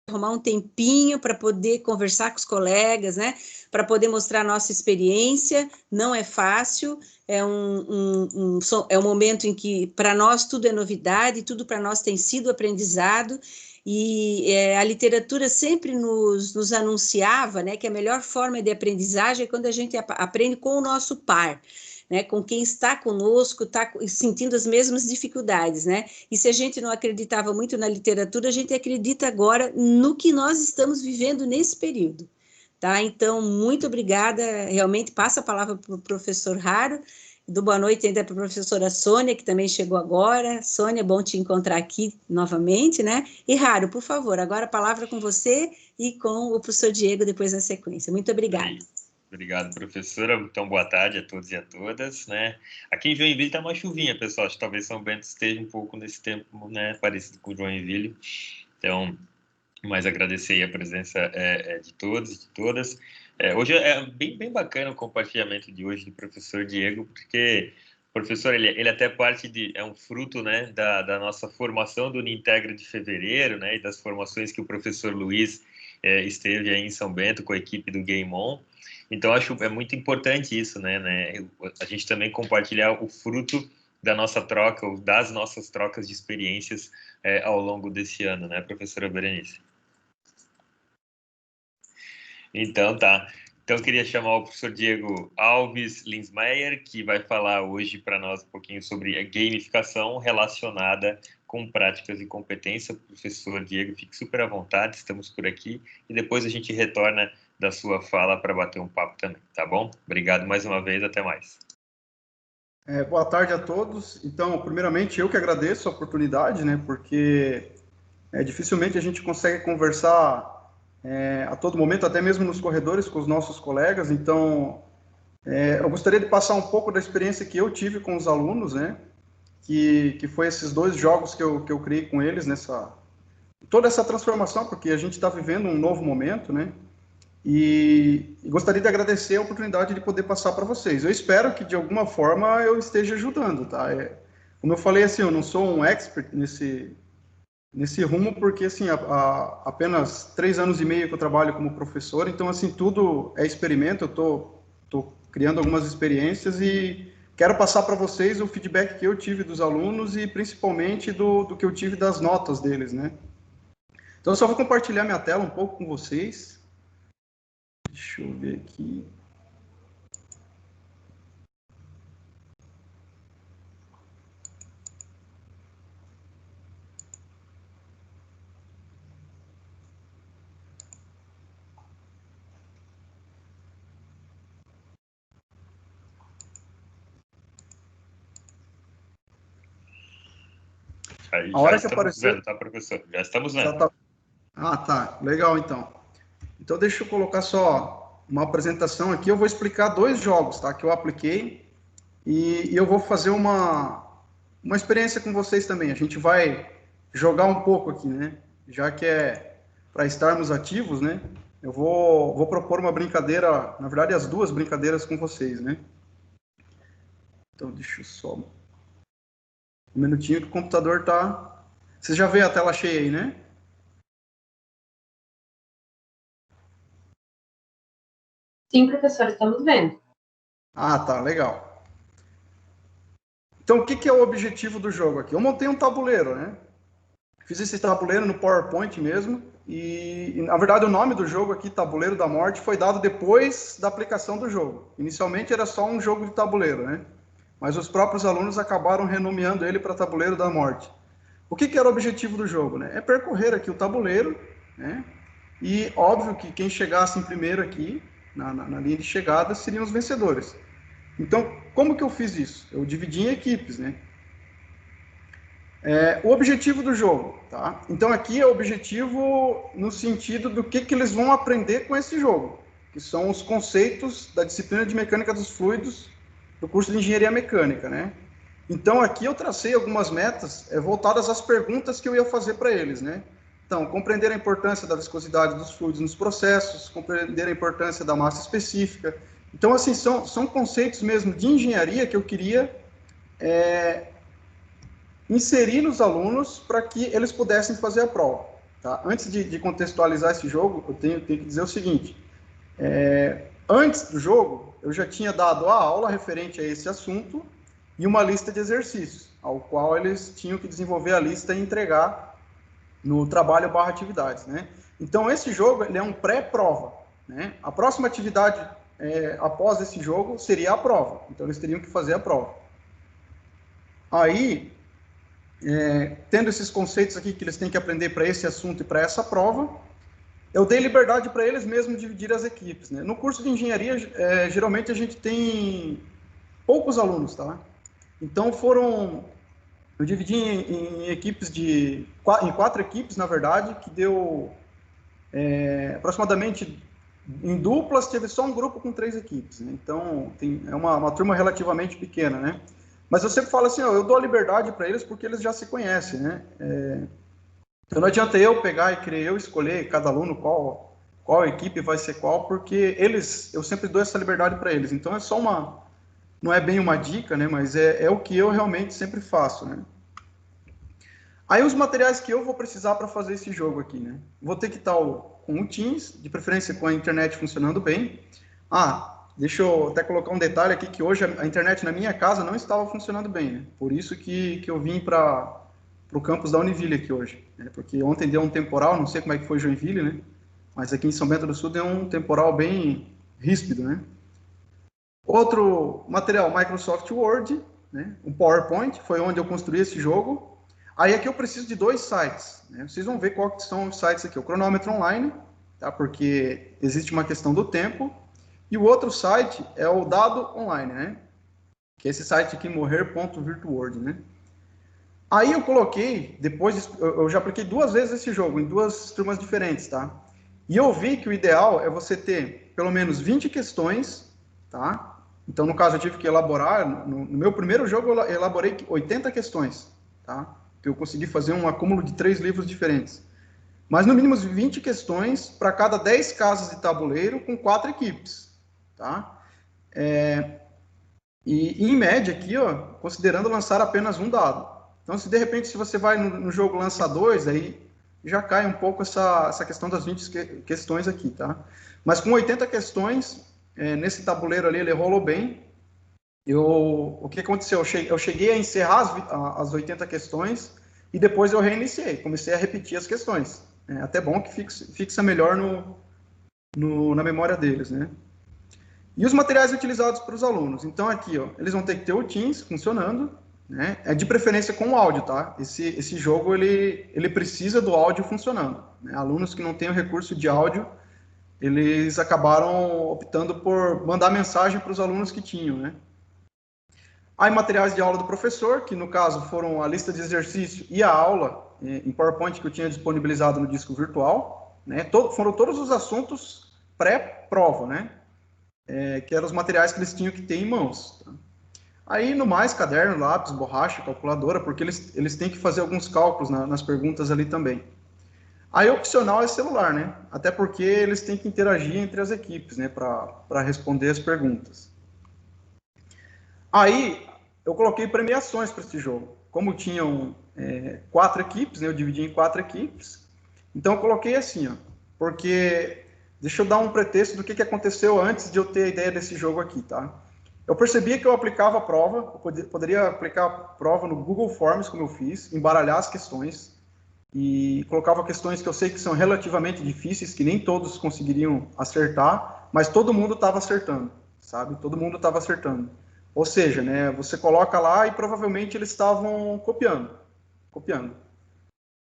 arrumar um tempinho para poder conversar com os colegas, né? Para poder mostrar a nossa experiência. Não é fácil, é um momento em que para nós tudo é novidade, tudo para nós tem sido aprendizado, e a literatura sempre nos anunciava, né, que a melhor forma de aprendizagem é quando a gente aprende com o nosso par, né, com quem está conosco, está sentindo as mesmas dificuldades, né? E se a gente não acreditava muito na literatura, a gente acredita agora no que nós estamos vivendo nesse período, tá? Então, muito obrigada, realmente passa a palavra para o professor Raro, do boa noite ainda para a professora Sônia, que também chegou agora. Sônia, bom te encontrar aqui novamente, né? E Raro, por favor, agora a palavra com você e com o professor Diego depois na sequência. Muito obrigada. Obrigado, professora. Então, boa tarde a todos e a todas, né? Aqui em Joinville está uma chuvinha, pessoal. Acho que talvez São Bento esteja um pouco nesse tempo, né, parecido com Joinville. Então, mais agradecer a presença de todos e de todas. Hoje é bem bacana o compartilhamento de hoje do professor Diego, porque o professor, ele até é um fruto, né, da nossa formação do Unintegra de fevereiro, né, e das formações que o professor Luiz esteve aí em São Bento com a equipe do Game On. Então, acho muito importante isso, né? A gente também compartilhar o fruto da nossa troca, ou das nossas trocas de experiências ao longo desse ano, né, professora Berenice? Então, tá. Então, eu queria chamar o professor Diego Alves Linsmeyer, que vai falar hoje para nós um pouquinho sobre a gamificação relacionada com práticas e competência. Professor Diego, fique super à vontade, estamos por aqui, e depois a gente retorna da sua fala para bater um papo também, tá bom? Obrigado mais uma vez, até mais. Boa tarde a todos. Então, primeiramente, eu que agradeço a oportunidade, né, porque dificilmente a gente consegue conversar a todo momento, até mesmo nos corredores com os nossos colegas. Então, eu gostaria de passar um pouco da experiência que eu tive com os alunos, né, que foi esses 2 jogos que eu criei com eles, toda essa transformação, porque a gente está vivendo um novo momento, né, e gostaria de agradecer a oportunidade de poder passar para vocês. Eu espero que, de alguma forma, eu esteja ajudando, tá? Como eu falei, assim, eu não sou um expert nesse rumo, porque, assim, há apenas 3 anos e meio que eu trabalho como professor, então, assim, tudo é experimento, eu tô criando algumas experiências e quero passar para vocês o feedback que eu tive dos alunos e, principalmente, do que eu tive das notas deles, né? Então, eu só vou compartilhar minha tela um pouco com vocês. Deixa eu ver aqui. Aí, a hora já que aparecer... vendo, tá, professor? Já estamos vendo. Tá... Ah, tá. Legal, então. Então, deixa eu colocar só uma apresentação aqui. Eu vou explicar 2 jogos, tá? Que eu apliquei e eu vou fazer uma experiência com vocês também. A gente vai jogar um pouco aqui, né? Já que é para estarmos ativos, né? Eu vou propor uma brincadeira, na verdade, as 2 brincadeiras com vocês, né? Então, deixa eu só um minutinho que o computador tá... Vocês já vê a tela cheia aí, né? Sim, professor, estamos vendo. Ah, tá, legal. Então, o que é o objetivo do jogo aqui? Eu montei um tabuleiro, né? Fiz esse tabuleiro no PowerPoint mesmo, e na verdade o nome do jogo aqui, Tabuleiro da Morte, foi dado depois da aplicação do jogo. Inicialmente era só um jogo de tabuleiro, né? Mas os próprios alunos acabaram renomeando ele para Tabuleiro da Morte. O que era o objetivo do jogo, né? É percorrer aqui o tabuleiro, né? E óbvio que quem chegasse em primeiro aqui, na linha de chegada, seriam os vencedores. Então, como que eu fiz isso? Eu dividi em equipes, né? O objetivo do jogo, tá? Então, aqui é o objetivo no sentido do que eles vão aprender com esse jogo, que são os conceitos da disciplina de mecânica dos fluidos do curso de engenharia mecânica, né? Então, aqui eu tracei algumas metas voltadas às perguntas que eu ia fazer para eles, né? Então, compreender a importância da viscosidade dos fluidos nos processos, compreender a importância da massa específica. Então, assim, são conceitos mesmo de engenharia que eu queria inserir nos alunos para que eles pudessem fazer a prova. tá? Antes de contextualizar esse jogo, eu tenho que dizer o seguinte, antes do jogo, eu já tinha dado a aula referente a esse assunto e uma lista de exercícios, ao qual eles tinham que desenvolver a lista e entregar no trabalho/atividades, né? Então, esse jogo ele é um pré-prova, né? A próxima atividade após esse jogo seria a prova. Então, eles teriam que fazer a prova. Aí, tendo esses conceitos aqui que eles têm que aprender para esse assunto e para essa prova, eu dei liberdade para eles mesmos dividir as equipes, né? No curso de engenharia, geralmente a gente tem poucos alunos, tá? Então, eu dividi em equipes em 4 equipes, na verdade, que deu aproximadamente, em duplas, teve só um grupo com 3 equipes, né? Então, é uma turma relativamente pequena, né? Mas eu sempre falo assim, eu dou a liberdade para eles porque eles já se conhecem, né? Então, não adianta eu pegar e querer eu escolher cada aluno qual equipe vai ser qual, porque eu sempre dou essa liberdade para eles. Então, é só não é bem uma dica, né? Mas é o que eu realmente sempre faço, né? Aí os materiais que eu vou precisar para fazer esse jogo aqui, né? Vou ter que estar com o Teams, de preferência com a internet funcionando bem. Deixa eu até colocar um detalhe aqui, que hoje a internet na minha casa não estava funcionando bem, né? Por isso que eu vim para o campus da Univille aqui hoje, né? Porque ontem deu um temporal, não sei como é que foi Joinville, né? Mas aqui em São Bento do Sul deu um temporal bem ríspido, né? Outro material, Microsoft Word, né? Um PowerPoint, foi onde eu construí esse jogo. Aí aqui eu preciso de 2 sites, né? Vocês vão ver quais são os sites aqui. O cronômetro online, tá? Porque existe uma questão do tempo. E o outro site é o dado online, né? Que é esse site aqui, morrer.virtuord, né? Aí eu coloquei, eu já apliquei 2 vezes esse jogo, em 2 turmas diferentes, tá? E eu vi que o ideal é você ter pelo menos 20 questões, tá? Então, no caso, eu tive que elaborar, no meu primeiro jogo, eu elaborei 80 questões, tá? Que eu consegui fazer um acúmulo de 3 livros diferentes. Mas, no mínimo, 20 questões para cada 10 casas de tabuleiro com 4 equipes, tá? E, em média, aqui, ó, considerando lançar apenas um dado. Então, se de repente, se você vai no jogo lançar 2, aí já cai um pouco essa questão das 20 questões aqui, tá? Mas com 80 questões, nesse tabuleiro ali, ele rolou bem. O que aconteceu? Eu cheguei a encerrar as 80 questões e depois eu reiniciei, comecei a repetir as questões. É até bom que fixa melhor na memória deles, né? E os materiais utilizados para os alunos. Então, aqui, ó, eles vão ter que ter o Teams funcionando, né? É de preferência com o áudio, tá? Esse jogo, ele precisa do áudio funcionando, né? Alunos que não têm o recurso de áudio, eles acabaram optando por mandar mensagem para os alunos que tinham, né? Aí, materiais de aula do professor, que no caso foram a lista de exercício e a aula em PowerPoint que eu tinha disponibilizado no disco virtual, né? Foram todos os assuntos pré-prova, né? Que eram os materiais que eles tinham que ter em mãos. Tá? Aí, no mais, caderno, lápis, borracha, calculadora, porque eles têm que fazer alguns cálculos nas perguntas ali também. Aí, opcional é celular, né? Até porque eles têm que interagir entre as equipes, né? Para responder as perguntas. Aí, eu coloquei premiações para esse jogo. Como tinham 4 equipes, né? Eu dividi em 4 equipes. Então, eu coloquei assim, ó. Porque, deixa eu dar um pretexto do que aconteceu antes de eu ter a ideia desse jogo aqui, tá? Eu percebia que eu aplicava a prova, eu poderia aplicar a prova no Google Forms, como eu fiz, embaralhar as questões, e colocava questões que eu sei que são relativamente difíceis, que nem todos conseguiriam acertar, mas todo mundo estava acertando, sabe? Todo mundo estava acertando. Ou seja, né, você coloca lá e provavelmente eles estavam copiando,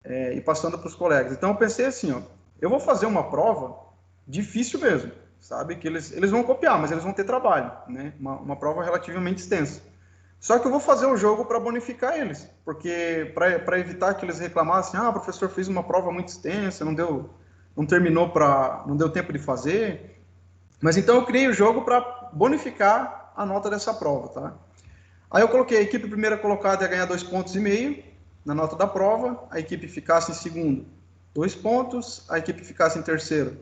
e passando para os colegas. Então eu pensei assim, ó, eu vou fazer uma prova difícil mesmo, sabe? Que eles vão copiar, mas eles vão ter trabalho, né? Uma prova relativamente extensa. Só que eu vou fazer o jogo para bonificar eles, porque para evitar que eles reclamassem, o professor fez uma prova muito extensa, não deu tempo de fazer. Mas então eu criei o jogo para bonificar a nota dessa prova, tá? Aí eu coloquei a equipe primeira colocada ia ganhar 2,5 pontos na nota da prova, a equipe ficasse em segundo, 2 pontos, a equipe ficasse em terceiro,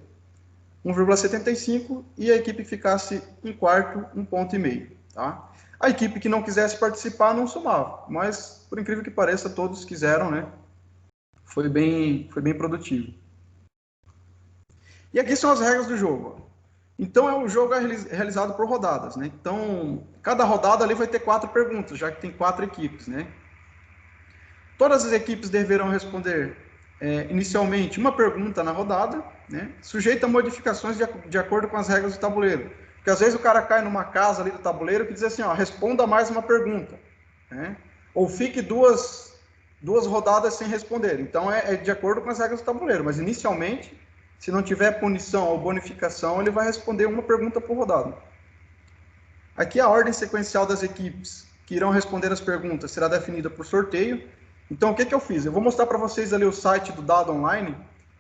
1,75 e a equipe ficasse em quarto, 1,5 ponto, tá? A equipe que não quisesse participar não somava, mas, por incrível que pareça, todos quiseram, né, foi bem produtivo. E aqui são as regras do jogo. Então, o jogo é realizado por rodadas, né? Então, cada rodada ali vai ter 4 perguntas, já que tem 4 equipes, né? Todas as equipes deverão responder inicialmente uma pergunta na rodada, né? Sujeita a modificações de acordo com as regras do tabuleiro. Porque às vezes o cara cai numa casa ali do tabuleiro que diz assim, ó, responda mais uma pergunta, né? Ou fique duas rodadas sem responder. Então, é de acordo com as regras do tabuleiro, mas inicialmente, se não tiver punição ou bonificação, ele vai responder uma pergunta por rodada. Aqui a ordem sequencial das equipes que irão responder as perguntas será definida por sorteio. Então, o que eu fiz? Eu vou mostrar para vocês ali o site do Dado Online.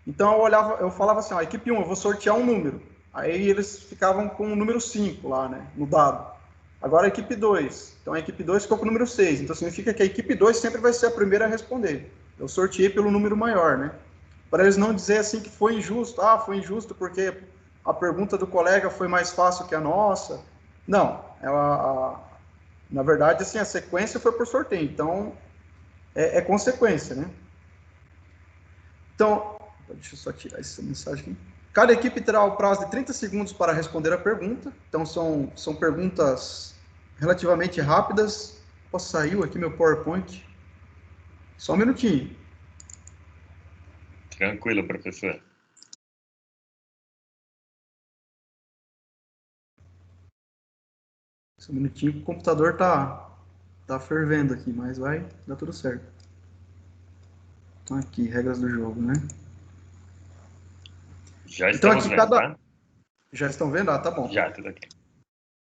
Então, eu falava assim, ó, equipe 1, eu vou sortear um número. Aí eles ficavam com o número 5 lá, né, no dado. Agora a equipe 2. Então, a equipe 2 ficou com o número 6. Então, significa que a equipe 2 sempre vai ser a primeira a responder. Eu sorteei pelo número maior, né? Para eles não dizer assim que foi injusto. Ah, foi injusto porque a pergunta do colega foi mais fácil que a nossa. Não. Na verdade, assim, a sequência foi por sorteio. Então, é consequência, né? Então, deixa eu só tirar essa mensagem aqui. Cada equipe terá o prazo de 30 segundos para responder a pergunta. Então, são perguntas relativamente rápidas. Posso sair aqui meu PowerPoint? Só um minutinho. Tranquilo, professor. Só um minutinho que o computador tá fervendo aqui, mas vai dar tudo certo. Então, aqui, regras do jogo, né? Já estamos vendo, tá? Já estão vendo? Ah, tá bom. Já, tudo aqui.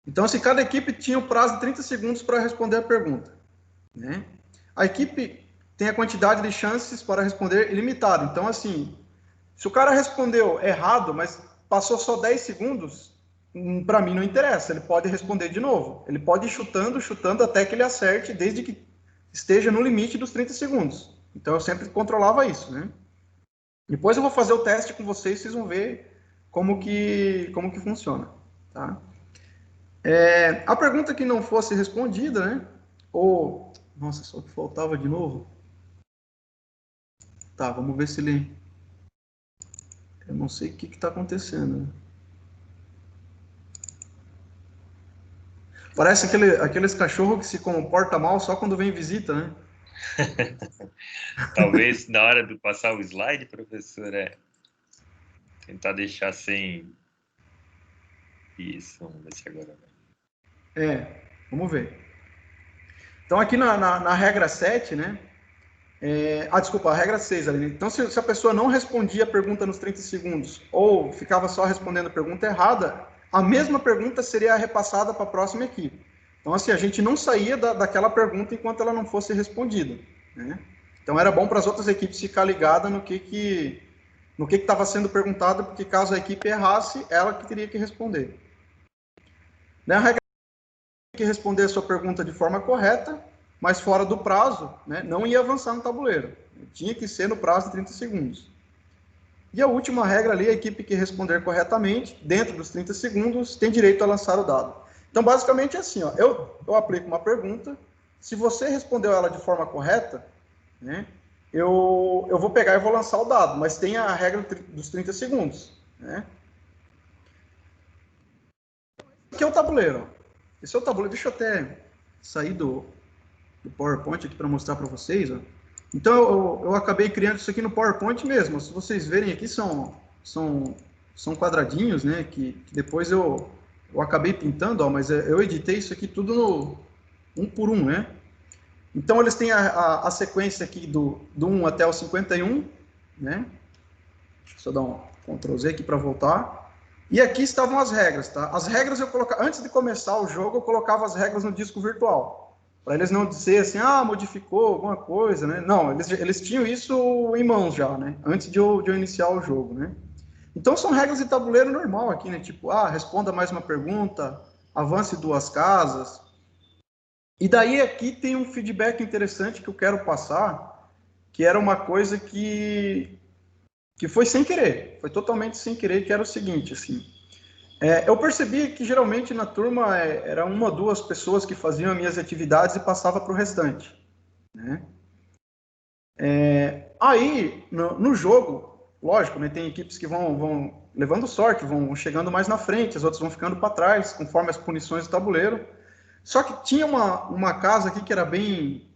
Então, assim, cada equipe tinha o prazo de 30 segundos para responder a pergunta, né? A equipe tem a quantidade de chances para responder ilimitada. Então, assim, se o cara respondeu errado, mas passou só 10 segundos, para mim não interessa. Ele pode responder de novo. Ele pode ir chutando até que ele acerte, desde que esteja no limite dos 30 segundos. Então, eu sempre controlava isso, né? Depois eu vou fazer o teste com vocês vão ver como que funciona, tá? A pergunta que não fosse respondida, né? Ou... Nossa, só que faltava de novo. Tá, vamos ver se ele... Eu não sei o que está acontecendo, né? Parece aqueles cachorros que se comportam mal só quando vem visita, né? Talvez na hora de passar o slide, professor, tentar deixar sem... Isso, vamos ver se agora vai. Vamos ver. Então, aqui na regra 7, né? Desculpa, a regra 6 ali. Então, se a pessoa não respondia a pergunta nos 30 segundos ou ficava só respondendo a pergunta errada, a mesma pergunta seria repassada para a próxima equipe. Então, assim, a gente não saía daquela pergunta enquanto ela não fosse respondida, né? Então, era bom para as outras equipes ficar ligada no que estava sendo perguntado, porque caso a equipe errasse, ela que teria que responder. A regra que responder a sua pergunta de forma correta, mas fora do prazo, né, não ia avançar no tabuleiro. Tinha que ser no prazo de 30 segundos. E a última regra ali, a equipe que responder corretamente, dentro dos 30 segundos, tem direito a lançar o dado. Então, basicamente é assim, ó, eu aplico uma pergunta, se você respondeu ela de forma correta, né, eu vou pegar e vou lançar o dado, mas tem a regra dos 30 segundos. Né? Aqui é o tabuleiro. Esse é o tabuleiro. Deixa eu até sair do PowerPoint aqui para mostrar para vocês. Ó. Então, eu acabei criando isso aqui no PowerPoint mesmo. Se vocês verem aqui, são quadradinhos, né? Que depois eu acabei pintando, ó, mas eu editei isso aqui tudo no 1 por 1, né? Então, eles têm a sequência aqui do 1 até o 51, né? Deixa eu só dar um Ctrl Z aqui para voltar. E aqui estavam as regras, tá? As regras eu colocava, antes de começar o jogo, eu colocava as regras no disco virtual. Para eles não dizer assim, modificou alguma coisa, né? Não, eles tinham isso em mãos já, né? Antes de eu iniciar o jogo, né? Então são regras de tabuleiro normal aqui, né? Tipo, responda mais uma pergunta, avance 2 casas. E daí aqui tem um feedback interessante que eu quero passar, que era uma coisa que foi sem querer, foi totalmente sem querer, que era o seguinte, assim, eu percebi que geralmente na turma era 1 ou 2 pessoas que faziam as minhas atividades e passava para o restante, né? Aí, no jogo, lógico, né, tem equipes que vão levando sorte, vão chegando mais na frente, as outras vão ficando para trás, conforme as punições do tabuleiro. Só que tinha uma casa aqui que era bem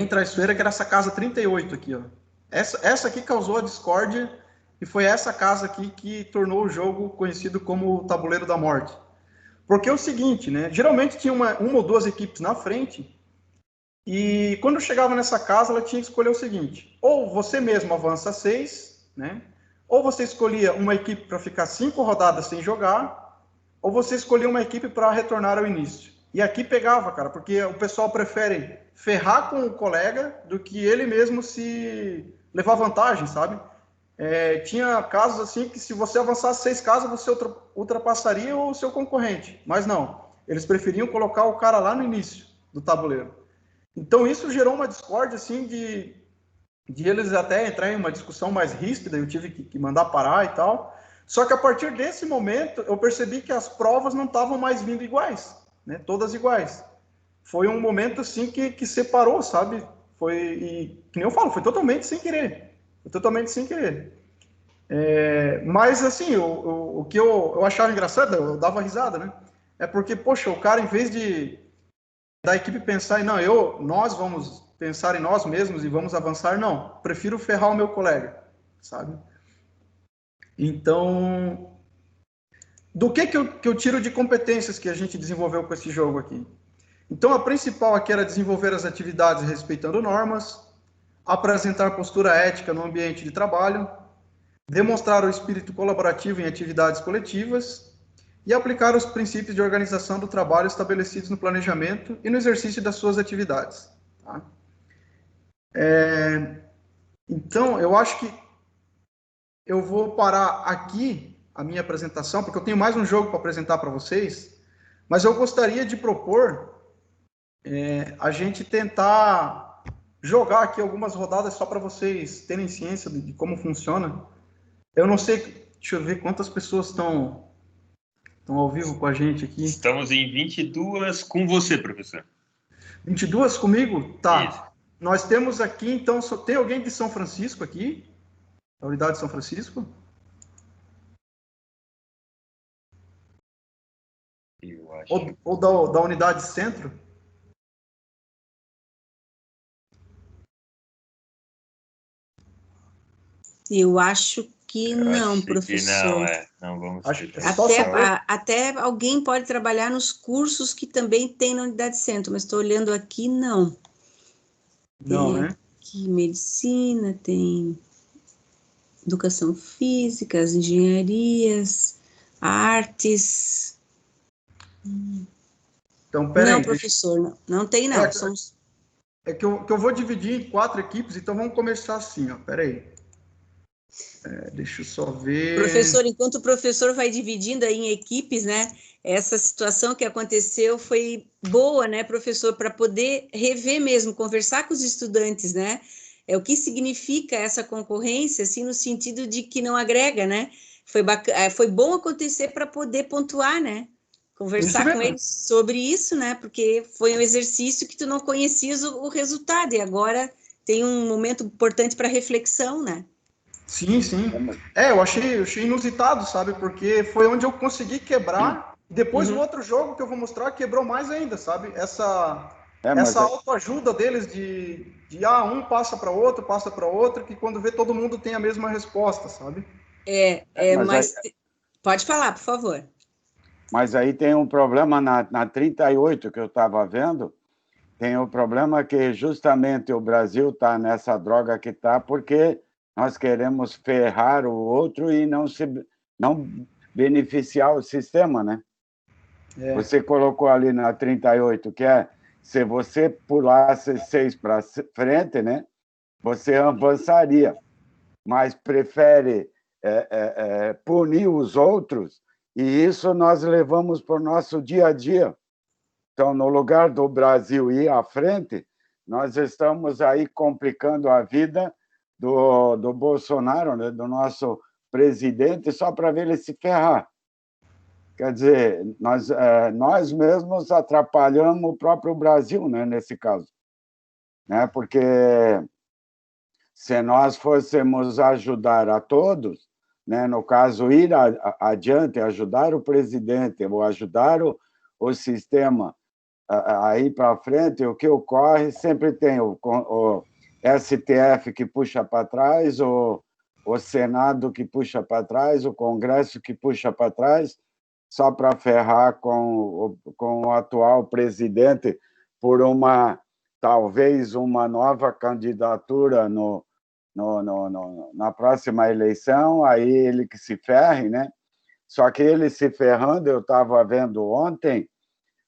traiçoeira, que era essa casa 38 aqui, ó. Essa aqui causou a discórdia e foi essa casa aqui que tornou o jogo conhecido como o Tabuleiro da Morte. Porque é o seguinte, né? Geralmente tinha uma ou duas equipes na frente e quando chegava nessa casa ela tinha que escolher o seguinte: ou você mesmo avança 6, né? Ou você escolhia uma equipe para ficar 5 rodadas sem jogar, ou você escolhia uma equipe para retornar ao início. E aqui pegava, cara, porque o pessoal prefere ferrar com o colega do que ele mesmo se levar vantagem, sabe? Tinha casos assim que se você avançasse 6 casas, você ultrapassaria o seu concorrente. Mas não, eles preferiam colocar o cara lá no início do tabuleiro. Então isso gerou uma discórdia assim de eles até entrar em uma discussão mais ríspida, eu tive que mandar parar e tal. Só que a partir desse momento eu percebi que as provas não estavam mais vindo iguais, né? Todas iguais. Foi um momento assim que separou, sabe? E que nem eu falo, foi totalmente sem querer. Foi totalmente sem querer. Mas assim, o que eu achava engraçado, eu dava risada, né? É porque, poxa, o cara, em vez da equipe pensar em, não, nós vamos pensar em nós mesmos e vamos avançar, não. Prefiro ferrar o meu colega, sabe? Então, do que eu tiro de competências que a gente desenvolveu com esse jogo aqui? Então, a principal aqui era desenvolver as atividades respeitando normas, apresentar postura ética no ambiente de trabalho, demonstrar o espírito colaborativo em atividades coletivas e aplicar os princípios de organização do trabalho estabelecidos no planejamento e no exercício das suas atividades. Tá? Então, eu acho que eu vou parar aqui a minha apresentação, porque eu tenho mais um jogo para apresentar para vocês, mas eu gostaria de propor a gente tentar jogar aqui algumas rodadas só para vocês terem ciência de como funciona. Eu não sei, deixa eu ver quantas pessoas estão ao vivo com a gente aqui. Estamos em 22 com você, professor. 22 comigo? Tá. Isso. Nós temos aqui, então, tem alguém de São Francisco aqui? Da unidade de São Francisco? Eu acho. Ou da unidade centro? Eu acho que não, Acho professor. que não vamos Acho ter. que é só saber. Até alguém pode trabalhar nos cursos que também tem na unidade centro, mas estou olhando aqui, não. Não, Tem né? aqui medicina, tem educação física, as engenharias, artes. Então, peraí. Não, professor, não tem não. É que eu vou dividir em 4 equipes, então vamos começar assim, ó. Peraí. Deixa eu só ver. Professor, enquanto o professor vai dividindo aí em equipes, né? Essa situação que aconteceu foi boa, né, professor, para poder rever mesmo, conversar com os estudantes, né? O que significa essa concorrência, assim, no sentido de que não agrega, né? Foi bom acontecer para poder pontuar, né? Conversar com eles sobre isso, né? Porque foi um exercício que tu não conhecias o resultado e agora tem um momento importante para reflexão, né? Sim, sim. Eu achei inusitado, sabe? Porque foi onde eu consegui quebrar. Depois o outro jogo que eu vou mostrar quebrou mais ainda, sabe? Essa autoajuda deles de um passa para outro, que quando vê todo mundo tem a mesma resposta, sabe? Mas pode falar, por favor. Mas aí tem um problema na 38 que eu estava vendo, tem o problema que justamente o Brasil está nessa droga que está porque nós queremos ferrar o outro e não beneficiar o sistema, né? Você colocou ali na 38, que se você pulasse 6 para frente, né? Você avançaria, mas prefere punir os outros, e isso nós levamos para o nosso dia a dia. Então, no lugar do Brasil ir à frente, nós estamos aí complicando a vida do Bolsonaro, né, do nosso presidente, só para ver ele se ferrar. Quer dizer, nós mesmos atrapalhamos o próprio Brasil, né, nesse caso. Né, porque se nós fôssemos ajudar a todos, né, no caso, ir adiante, ajudar o presidente ou ajudar o sistema a ir para frente, o que ocorre sempre tem o STF que puxa para trás, o Senado que puxa para trás, o Congresso que puxa para trás, só para ferrar com o atual presidente por talvez uma nova candidatura na próxima eleição, aí ele que se ferre, né? Só que ele se ferrando, eu estava vendo ontem,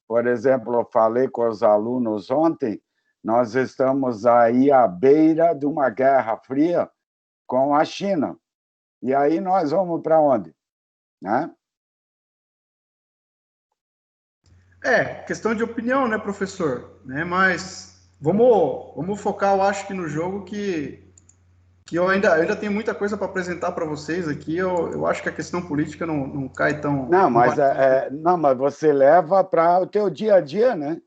por exemplo, eu falei com os alunos ontem, nós estamos aí à beira de uma guerra fria com a China. E aí nós vamos para onde? Né? Questão de opinião, né, professor? Né? Mas vamos focar, eu acho que no jogo que eu ainda tenho muita coisa para apresentar para vocês aqui. Eu acho que a questão política não cai tão... Não, mas você leva para o teu dia a dia, né?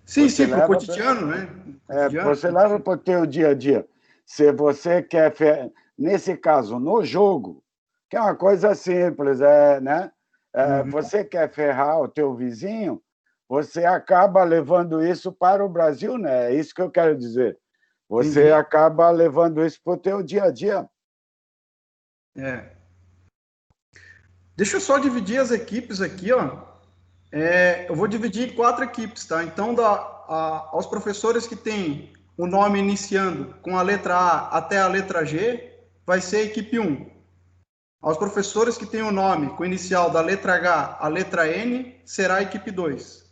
Sim, para o cotidiano, né? Você leva para o teu dia a dia. Se você quer... Nesse caso, no jogo, que é uma coisa simples, né? Você quer ferrar o teu vizinho, você acaba levando isso para o Brasil, né? É isso que eu quero dizer. Você acaba levando isso para o teu dia a dia. Deixa eu só dividir as equipes aqui, ó. Eu vou dividir em 4 equipes, tá? Então, aos professores que têm o nome iniciando com a letra A até a letra G, vai ser a equipe 1. Aos professores que têm o nome com o inicial da letra H à letra N, será a equipe 2.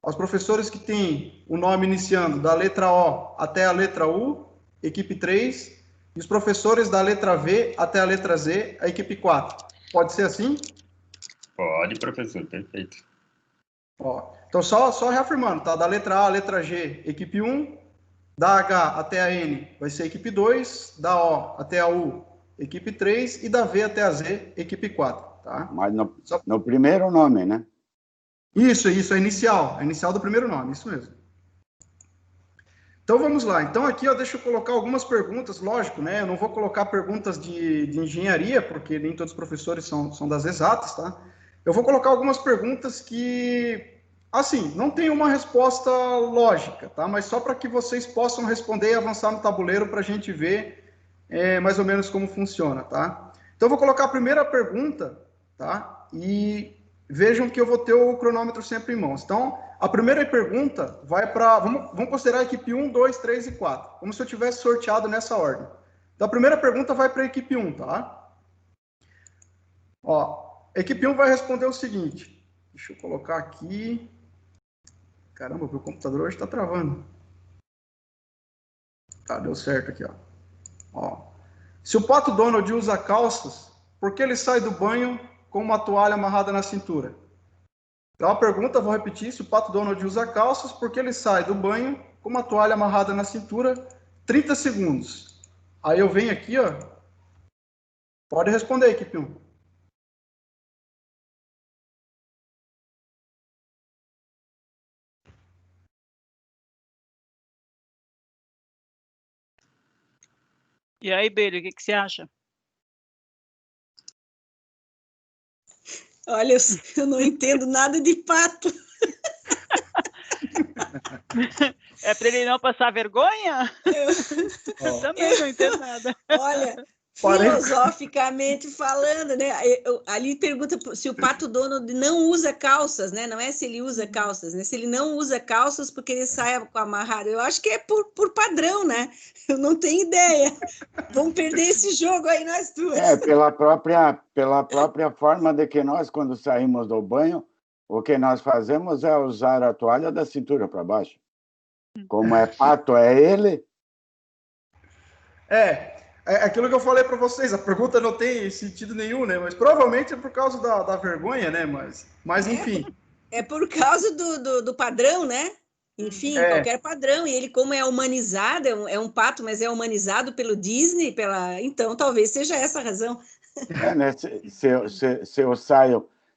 Aos professores que têm o nome iniciando da letra O até a letra U, equipe 3. E os professores da letra V até a letra Z, a equipe 4. Pode ser assim? Pode, professor, perfeito. Então, só reafirmando, tá? Da letra A à letra G, equipe 1. Da H até a N, vai ser a equipe 2. Da O até a U, equipe 3. E da V até a Z, equipe 4. Tá? Mas no primeiro nome, né? Isso, a inicial do primeiro nome, isso mesmo. Então, vamos lá. Então, aqui, deixa eu colocar algumas perguntas, lógico, né? Eu não vou colocar perguntas de engenharia, porque nem todos os professores são das exatas, tá? Eu vou colocar algumas perguntas que, assim, não tem uma resposta lógica, tá? Mas só para que vocês possam responder e avançar no tabuleiro para a gente ver mais ou menos como funciona, tá? Então, eu vou colocar a primeira pergunta, tá? E vejam que eu vou ter o cronômetro sempre em mãos. Então, a primeira pergunta vai para... Vamos considerar a equipe 1, 2, 3 e 4. Como se eu tivesse sorteado nessa ordem. Então, a primeira pergunta vai para a equipe 1, tá? A equipe 1 vai responder o seguinte. Deixa eu colocar aqui. Caramba, meu computador hoje está travando. Tá, deu certo aqui, ó. Se o Pato Donald usa calças, por que ele sai do banho com uma toalha amarrada na cintura? Então, a pergunta, vou repetir, se o Pato Donald usa calças, por que ele sai do banho com uma toalha amarrada na cintura? 30 segundos. Aí eu venho aqui, ó. Pode responder, equipe 1. E aí, Beli, o que você acha? Olha, eu não entendo nada de pato. É para ele não passar vergonha? Eu também não entendo nada. Olha, filosoficamente falando, né? Ali pergunta se o Pato Donald não usa calças, né? Não é se ele usa calças, né? Se ele não usa calças porque ele sai com amarrado. Eu acho que é por padrão, né? Eu não tenho ideia. Vamos perder esse jogo aí nós duas. Pela própria forma de que nós, quando saímos do banho, o que nós fazemos é usar a toalha da cintura para baixo. Como é pato, é ele. É aquilo que eu falei para vocês, a pergunta não tem sentido nenhum, né? Mas provavelmente é por causa da vergonha, né? Mas enfim. É por causa do padrão, né? Enfim, qualquer padrão. E ele, como é humanizado, é um pato, mas é humanizado pelo Disney, então talvez seja essa a razão. Né?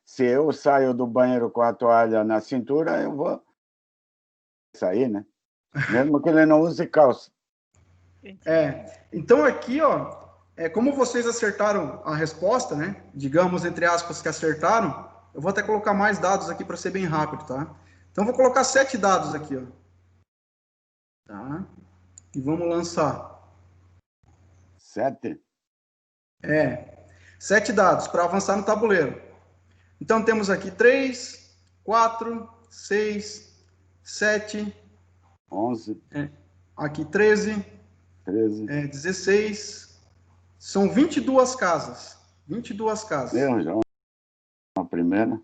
Se eu saio do banheiro com a toalha na cintura, eu vou sair, né? Mesmo que ele não use calça. Então, aqui, ó, como vocês acertaram a resposta, né? Digamos, entre aspas, que acertaram, eu vou até colocar mais dados aqui para ser bem rápido, tá? Então, vou colocar 7 dados aqui, ó. Tá? E vamos lançar. 7? 7 dados para avançar no tabuleiro. Então, temos aqui 3, 4, 6, 7... 11. Aqui 13. 16. São 22 casas. 22 casas. Meu, já uma primeira.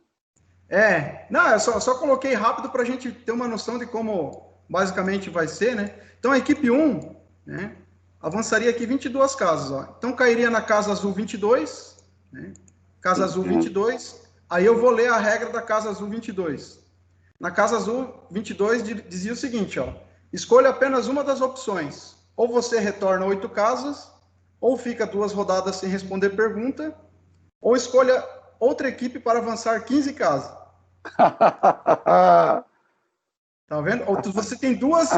Não, eu só coloquei rápido para a gente ter uma noção de como basicamente vai ser, né? Então, a equipe 1, né, avançaria aqui 22 casas, ó. Então, cairia na casa azul 22, né? Casa azul 22. Aí eu vou ler a regra da casa azul 22. Na casa azul 22 dizia o seguinte, ó: escolha apenas uma das opções. Ou você retorna 8 casas, ou fica 2 rodadas sem responder pergunta, ou escolha outra equipe para avançar 15 casas. Tá vendo? Ou você tem 2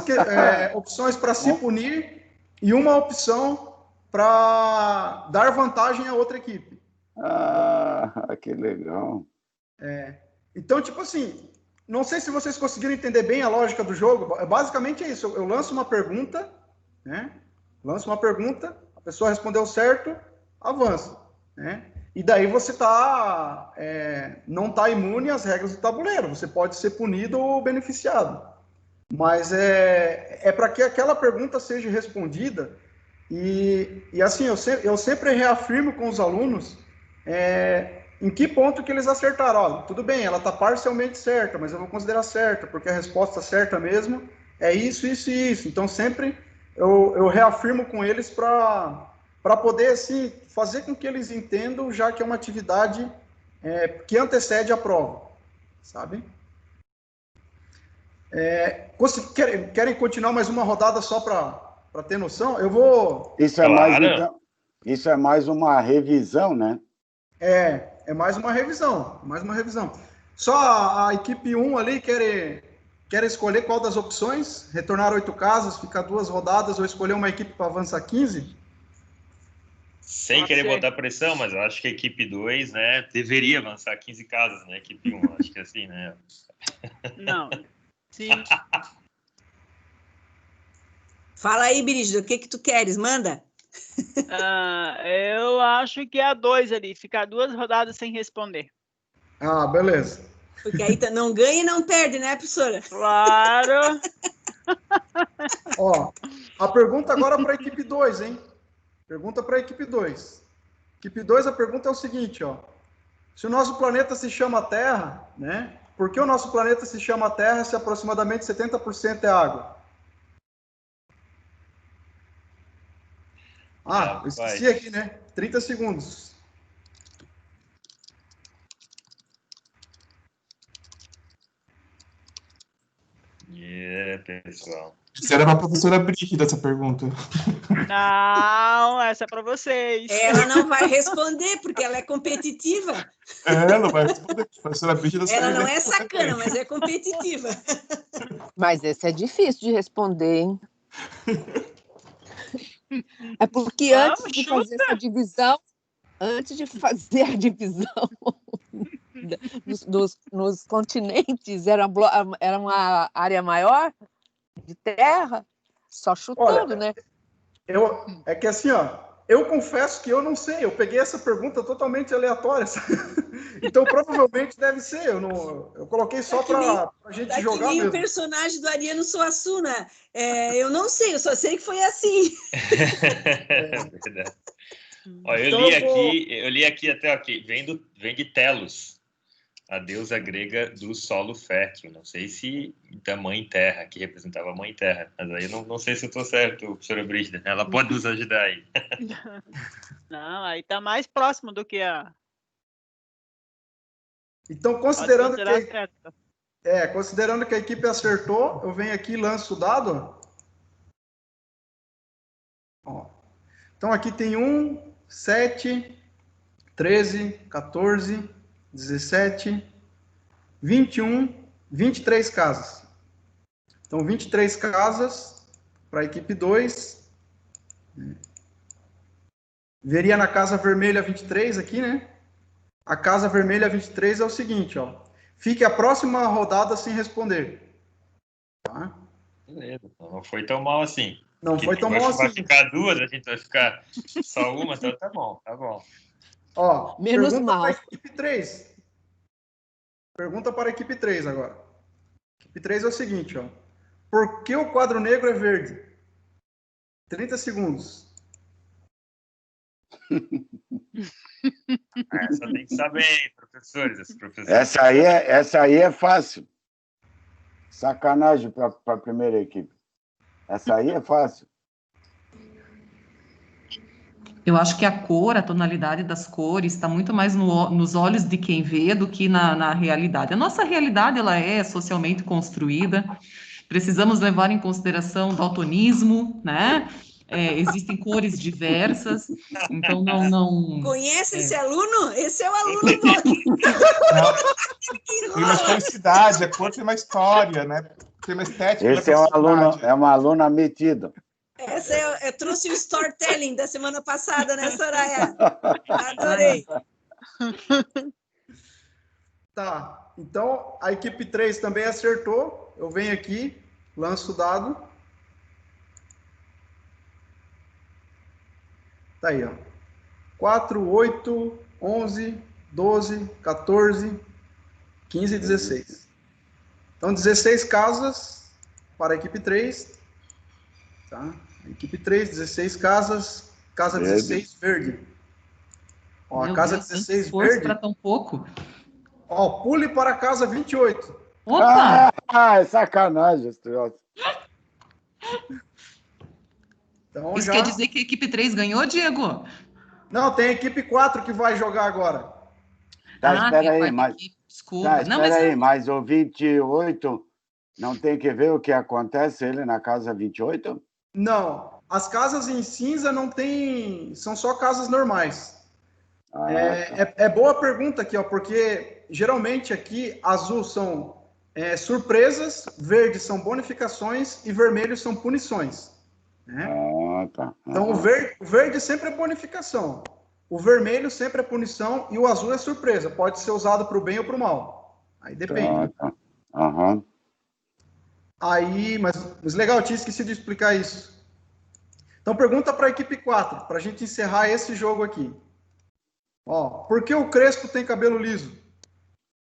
opções para se punir e uma opção para dar vantagem a outra equipe. Que legal. Então, tipo assim, não sei se vocês conseguiram entender bem a lógica do jogo. Basicamente é isso. Eu lanço uma pergunta, né? Lanço uma pergunta, a pessoa respondeu certo, avança, né? E daí você não está imune às regras do tabuleiro. Você pode ser punido ou beneficiado. Mas é para que aquela pergunta seja respondida. E assim, eu sempre reafirmo com os alunos em que ponto que eles acertaram. Ó, tudo bem, ela está parcialmente certa, mas eu vou considerar certa, porque a resposta certa mesmo é isso, isso e isso. Então, sempre eu reafirmo com eles para poder, assim, fazer com que eles entendam, já que é uma atividade que antecede a prova, sabe? Querem continuar mais uma rodada só para ter noção? Eu vou... Isso é mais uma revisão, né? É mais uma revisão, Só a equipe 1 ali quer escolher qual das opções? Retornar 8 casas, ficar 2 rodadas ou escolher uma equipe para avançar 15? Sem querer botar pressão, mas eu acho que a equipe 2, né, deveria avançar 15 casas, né? Equipe 1, acho que é assim, né? Não, sim. Fala aí, Brígido, o que tu queres? Manda. Eu acho que é a 2 ali, ficar 2 rodadas sem responder. Beleza. Porque aí não ganha e não perde, né, professora? Claro. Ó, a pergunta agora para a equipe 2, hein? Pergunta para a equipe 2. Equipe 2, a pergunta é o seguinte, ó. Se o nosso planeta se chama Terra, né? Por que o nosso planeta se chama Terra se aproximadamente 70% é água? Eu esqueci aqui, né? 30 segundos. Pessoal. Isso era para a professora Brígida essa pergunta. Não, essa é para vocês. Ela não vai responder, porque ela é competitiva. Ela vai responder. A professora Brígida ela não é sacana, mas é competitiva. Mas esse é difícil de responder, hein? É porque antes de fazer a divisão nos continentes, era uma área maior de terra, só chutando, né? É que assim, ó, eu confesso que eu não sei, eu peguei essa pergunta totalmente aleatória, então provavelmente deve ser, eu coloquei só para a gente jogar mesmo. Que nem o personagem do Ariano Suassuna, eu não sei, eu só sei que foi assim. Verdade. Ó, eu li aqui até aqui, vem de Telos, a deusa grega do solo fértil. Não sei se da Mãe Terra, que representava a Mãe Terra, mas aí não sei se eu estou certo, professora Brígida. Ela pode nos ajudar aí. Não, aí está mais próximo do que a... Então, considerando que a equipe acertou, eu venho aqui e lanço o dado. Ó. Então, aqui tem 1, 7, 13, 14, 17, 21, 23 casas. Então, 23 casas para a equipe 2 Veria na casa vermelha 23 aqui, né? A casa vermelha 23 é o seguinte, ó. Fique a próxima rodada sem responder. Tá? Beleza, não foi tão mal assim. Não foi tão mal assim. Vai ficar duas, a gente vai ficar só uma, então tá bom, tá bom. Ó, Menos pergunta mal. para a equipe 3. Pergunta para a equipe 3 agora. A equipe 3 é o seguinte, ó. Por que o quadro negro é verde? 30 segundos. Essa tem que saber, hein, professores. Essa aí é fácil. Sacanagem para a primeira equipe. Essa aí é fácil. Eu acho que a cor, a tonalidade das cores está muito mais nos olhos de quem vê do que na realidade. A nossa realidade, ela é socialmente construída, precisamos levar em consideração o daltonismo, né? Existem cores diversas, então não... Conhece esse aluno? Esse é o aluno do... Tem uma historicidade, a cor tem uma história, né? Tem uma estética. Esse é um aluno metido. Eu trouxe o storytelling da semana passada, né, Soraya? Adorei. Tá, então a equipe 3 também acertou. Eu venho aqui, lanço o dado. Tá aí, ó. 4, 8, 11, 12, 14, 15 e 16. Então, 16 casas para a equipe 3. Tá? Equipe 3, 16 casas. Casa 16, verde. Ó, a casa 16, verde. Para tão pouco. Ó, pule para a casa 28. Opa! É sacanagem esse troço. Então, isso quer dizer que a equipe 3 ganhou, Diego? Não, tem a equipe 4 que vai jogar agora. Tá, espera aí, mas... Desculpa. Tá, espera aí, mas o 28 não tem que ver o que acontece ele na casa 28? Não, as casas em cinza não tem... São só casas normais. É boa pergunta aqui, ó, porque geralmente aqui azul são surpresas, verde são bonificações e vermelho são punições. Né? Tá. Então, o verde sempre é bonificação, o vermelho sempre é punição e o azul é surpresa. Pode ser usado para o bem ou para o mal. Aí depende. Tá. Aí, mas legal, eu tinha esquecido de explicar isso. Então, pergunta para a equipe 4, para a gente encerrar esse jogo aqui. Ó, por que o Crespo tem cabelo liso?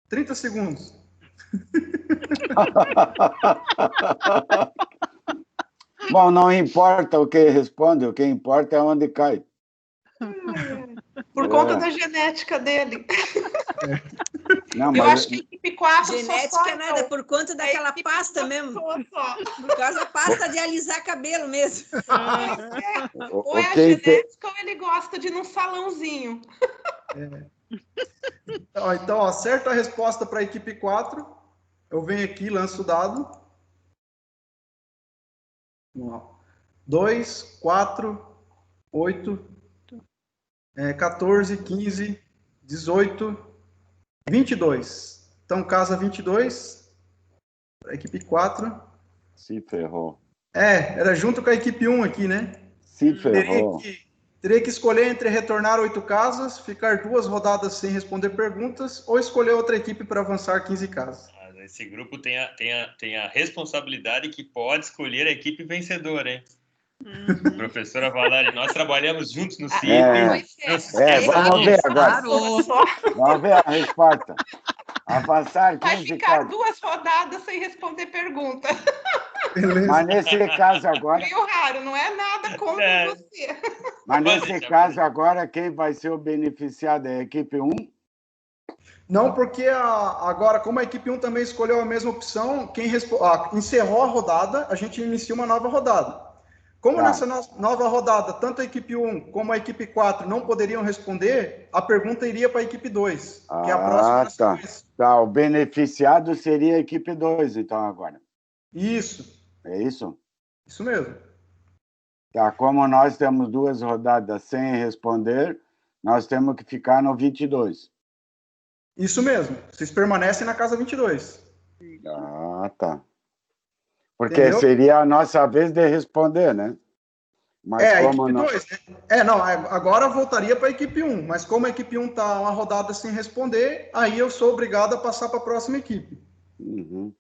30 segundos. Bom, não importa o que responde, o que importa é onde cai. Por conta da genética dele. Não, eu acho que a equipe 4 genética nada, por conta daquela pasta mesmo. Por causa da pasta de alisar cabelo mesmo. Ou é a genética ou ele gosta de ir num salãozinho. Então, acerta a resposta para a equipe 4. Eu venho aqui, lanço o dado. 2, 4, 8, 14, 15, 18, 22. Então, casa 22, a equipe 4. Se ferrou. Era junto com a equipe 1 aqui, né? Se ferrou. Teria que escolher entre retornar 8 casas, ficar 2 rodadas sem responder perguntas, ou escolher outra equipe para avançar 15 casas. Esse grupo tem a responsabilidade que pode escolher a equipe vencedora, hein? Professora Valéria, nós trabalhamos juntos no CIP. Vamos ver agora. Vamos ver a resposta. Avançar 15 vai ficar 2 rodadas sem responder pergunta. Beleza. Mas nesse caso agora... Meio raro, não é nada contra você. Mas nesse caso agora, quem vai ser o beneficiado é a equipe 1? Não, porque agora, como a equipe 1 também escolheu a mesma opção, quem encerrou a rodada, a gente inicia uma nova rodada. Como nessa nova rodada, tanto a equipe 1 como a equipe 4 não poderiam responder, a pergunta iria para a equipe 2, que é a próxima. Tá, o beneficiado seria a equipe 2, então, agora. Isso. É isso? Isso mesmo. Tá, como nós temos 2 rodadas sem responder, nós temos que ficar no 22. Isso mesmo. Vocês permanecem na casa 22. Tá. Porque entendeu? Seria a nossa vez de responder, né? Mas a como equipe não... 2, né? Não, agora voltaria para a equipe 1, mas como a equipe 1 está uma rodada sem responder, aí eu sou obrigado a passar para a próxima equipe. Uhum.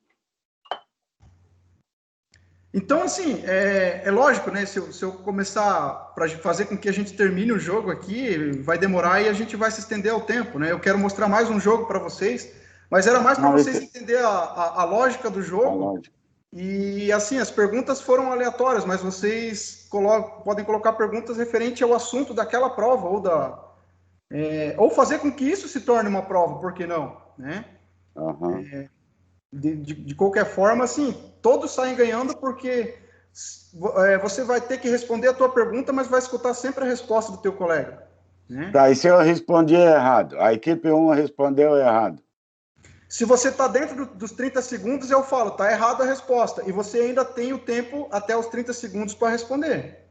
Então, assim, é lógico, né? Se eu começar para fazer com que a gente termine o jogo aqui, vai demorar e a gente vai se estender ao tempo, né? Eu quero mostrar mais um jogo para vocês, mas era mais para vocês entenderem a lógica do jogo. E, assim, as perguntas foram aleatórias, mas vocês podem colocar perguntas referentes ao assunto daquela prova, ou fazer com que isso se torne uma prova, por que não, né? Uhum. De qualquer forma, assim, todos saem ganhando porque você vai ter que responder a tua pergunta, mas vai escutar sempre a resposta do teu colega, né? Tá, e se eu respondi errado? A equipe 1 respondeu errado. Se você está dentro dos 30 segundos, eu falo, tá errada a resposta. E você ainda tem o tempo até os 30 segundos para responder.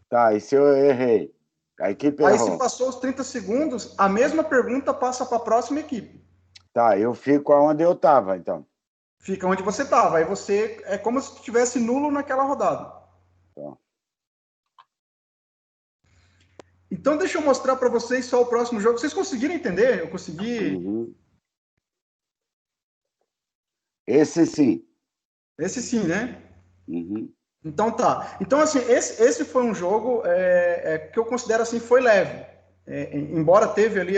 Tá, e se eu errei? A equipe errou. Aí, se passou os 30 segundos, a mesma pergunta passa para a próxima equipe. Tá, eu fico onde eu estava, então. Fica onde você estava. Aí você é como se tivesse nulo naquela rodada. Tá. Então, deixa eu mostrar para vocês só o próximo jogo. Vocês conseguiram entender? Eu consegui... Uhum. Esse sim. Esse sim, né? Uhum. Então, tá. Então, assim, esse foi um jogo que eu considero, assim, foi leve. Embora teve ali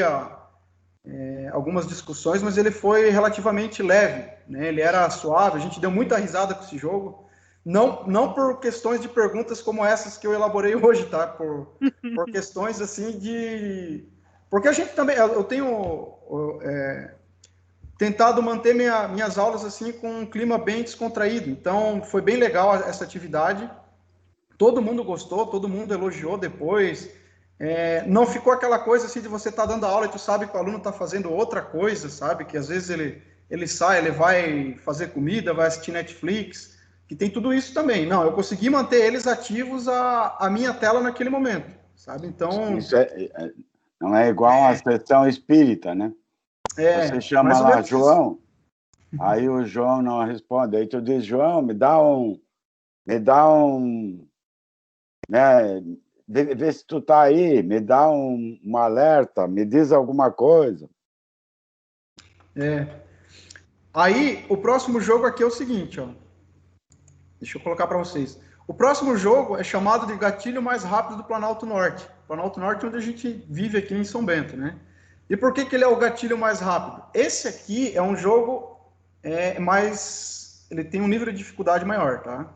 algumas discussões, mas ele foi relativamente leve, né? Ele era suave, a gente deu muita risada com esse jogo. Não por questões de perguntas como essas que eu elaborei hoje, tá? Por questões, assim, de... Porque a gente também... Eu tenho... tentado manter minhas aulas assim com um clima bem descontraído. Então, foi bem legal essa atividade. Todo mundo gostou, todo mundo elogiou depois. Não ficou aquela coisa assim de você estar dando aula e tu sabe que o aluno está fazendo outra coisa, sabe? Que às vezes ele sai, ele vai fazer comida, vai assistir Netflix, que tem tudo isso também. Não, eu consegui manter eles ativos a minha tela naquele momento, sabe? Então... Isso não é igual a sessão espírita, né? Você chama lá João, aí o João não responde. Aí tu diz, João, me dá um, né? Vê se tu tá aí, me dá um alerta, me diz alguma coisa. Aí, o próximo jogo aqui é o seguinte, ó. Deixa eu colocar para vocês. O próximo jogo é chamado de Gatilho Mais Rápido do Planalto Norte. Planalto Norte, onde a gente vive aqui em São Bento, né? E por que ele é o gatilho mais rápido? Esse aqui é um jogo ele tem um nível de dificuldade maior, tá?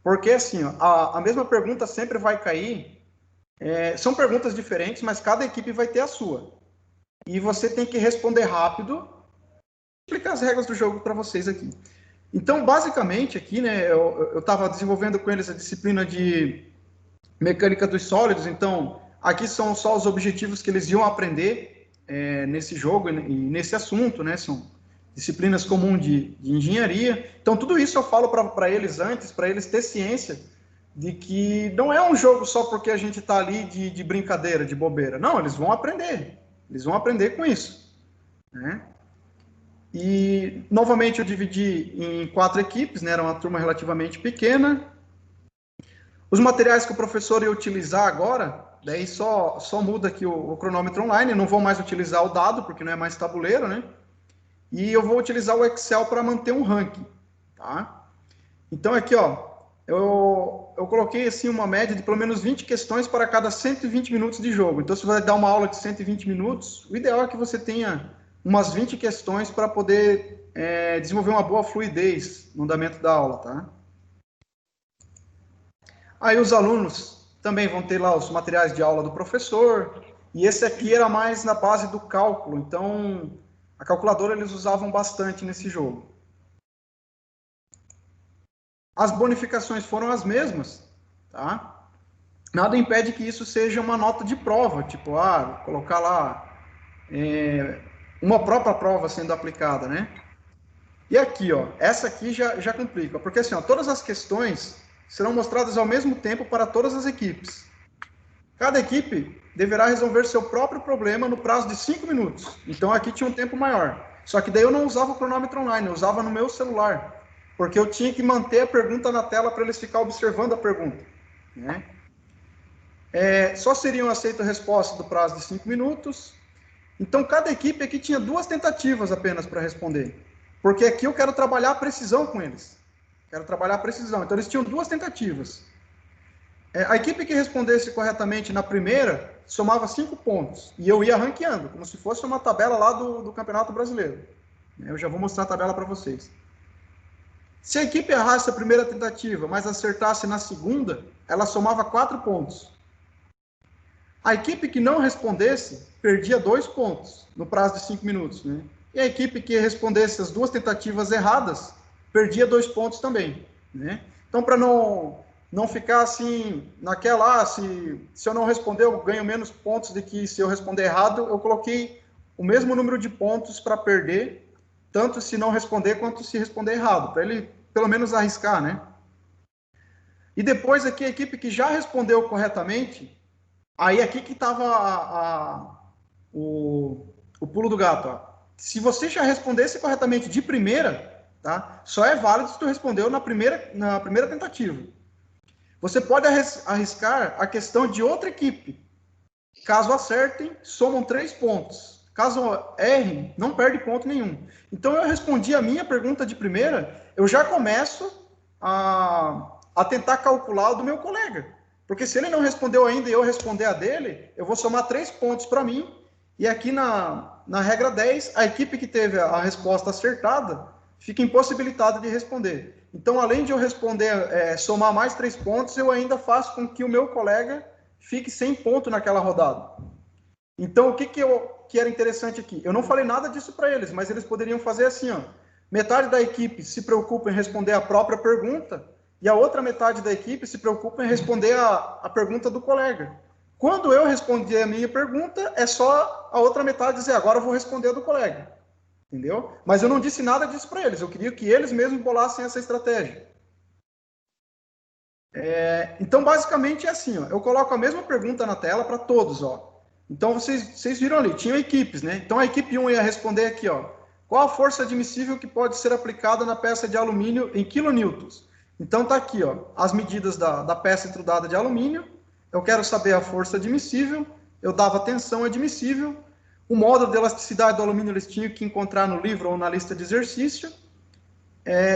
Porque, assim, ó, a mesma pergunta sempre vai cair. São perguntas diferentes, mas cada equipe vai ter a sua. E você tem que responder rápido. Vou explicar as regras do jogo para vocês aqui. Então, basicamente, aqui, né, eu estava desenvolvendo com eles a disciplina de mecânica dos sólidos. Então, aqui são só os objetivos que eles iam aprender nesse jogo e nesse assunto, né? São disciplinas comuns de engenharia. Então, tudo isso eu falo para eles antes, para eles terem ciência de que não é um jogo só porque a gente está ali de brincadeira, de bobeira. Não, eles vão aprender. Eles vão aprender com isso, né? E, novamente, eu dividi em 4 equipes, né? Era uma turma relativamente pequena. Os materiais que o professor ia utilizar agora, daí só muda aqui o cronômetro online, não vou mais utilizar o dado, porque não é mais tabuleiro, né? E eu vou utilizar o Excel para manter um ranking, tá? Então, aqui, ó, eu coloquei, assim, uma média de pelo menos 20 questões para cada 120 minutos de jogo. Então, se você vai dar uma aula de 120 minutos, o ideal é que você tenha umas 20 questões para poder desenvolver uma boa fluidez no andamento da aula, tá? Aí os alunos também vão ter lá os materiais de aula do professor, e esse aqui era mais na base do cálculo, então a calculadora eles usavam bastante nesse jogo. As bonificações foram as mesmas, tá? Nada impede que isso seja uma nota de prova, tipo, colocar lá uma própria prova sendo aplicada, né? E aqui, ó, essa aqui já complica, porque assim, ó, todas as questões serão mostradas ao mesmo tempo para todas as equipes. Cada equipe deverá resolver seu próprio problema no prazo de 5 minutos. Então, aqui tinha um tempo maior. Só que daí eu não usava o cronômetro online, eu usava no meu celular. Porque eu tinha que manter a pergunta na tela para eles ficarem observando a pergunta, né? Só seriam aceitas respostas do prazo de 5 minutos. Então, cada equipe aqui tinha 2 tentativas apenas para responder. Porque aqui eu quero trabalhar a precisão com eles. Quero trabalhar a precisão. Então, eles tinham 2 tentativas. A equipe que respondesse corretamente na primeira somava 5 pontos. E eu ia ranqueando, como se fosse uma tabela lá do Campeonato Brasileiro. Eu já vou mostrar a tabela para vocês. Se a equipe errasse a primeira tentativa, mas acertasse na segunda, ela somava 4 pontos. A equipe que não respondesse perdia 2 pontos no prazo de 5 minutos. Né? E a equipe que respondesse as 2 tentativas erradas perdia 2 pontos também. Né? Então, para não ficar assim, naquela, se eu não responder, eu ganho menos pontos do que se eu responder errado, eu coloquei o mesmo número de pontos para perder, tanto se não responder quanto se responder errado, para ele pelo menos arriscar, né? E depois aqui a equipe que já respondeu corretamente, aí aqui que estava o pulo do gato. Ó. Se você já respondesse corretamente de primeira, tá? Só é válido se tu respondeu na primeira tentativa. Você pode arriscar a questão de outra equipe. Caso acertem, somam 3 pontos. Caso errem, não perde ponto nenhum. Então, eu respondi a minha pergunta de primeira, eu já começo a tentar calcular o do meu colega. Porque se ele não respondeu ainda e eu responder a dele, eu vou somar 3 pontos para mim. E aqui na regra 10, a equipe que teve a resposta acertada fica impossibilitada de responder. Então, além de eu responder, somar mais 3 pontos, eu ainda faço com que o meu colega fique sem ponto naquela rodada. Então, o que era interessante aqui? Eu não falei nada disso para eles, mas eles poderiam fazer assim, ó. Metade da equipe se preocupa em responder a própria pergunta e a outra metade da equipe se preocupa em responder a pergunta do colega. Quando eu responder a minha pergunta, é só a outra metade dizer, agora eu vou responder a do colega. Entendeu? Mas eu não disse nada disso para eles. Eu queria que eles mesmos bolassem essa estratégia. Então, basicamente, é assim. Ó, eu coloco a mesma pergunta na tela para todos. Ó. Então, vocês viram ali, tinham equipes, né? Então, a equipe 1 ia responder aqui, ó. Qual a força admissível que pode ser aplicada na peça de alumínio em quilonewtons? Então, tá aqui, ó, as medidas da peça entrudada de alumínio. Eu quero saber a força admissível. Eu dava tensão admissível. O módulo de elasticidade do alumínio eles tinham que encontrar no livro ou na lista de exercício.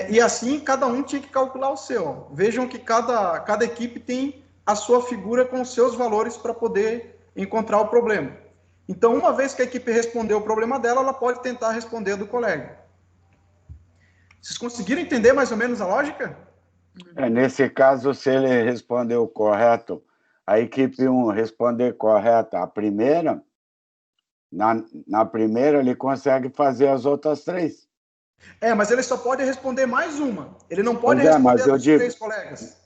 E assim, cada um tinha que calcular o seu. Ó. Vejam que cada equipe tem a sua figura com os seus valores para poder encontrar o problema. Então, uma vez que a equipe respondeu o problema dela, ela pode tentar responder do colega. Vocês conseguiram entender mais ou menos a lógica? Nesse caso, se ele respondeu correto, a equipe 1 responder correta a primeira, na primeira ele consegue fazer as outras 3. Mas ele só pode responder mais uma. Ele não pode responder dos 3 colegas.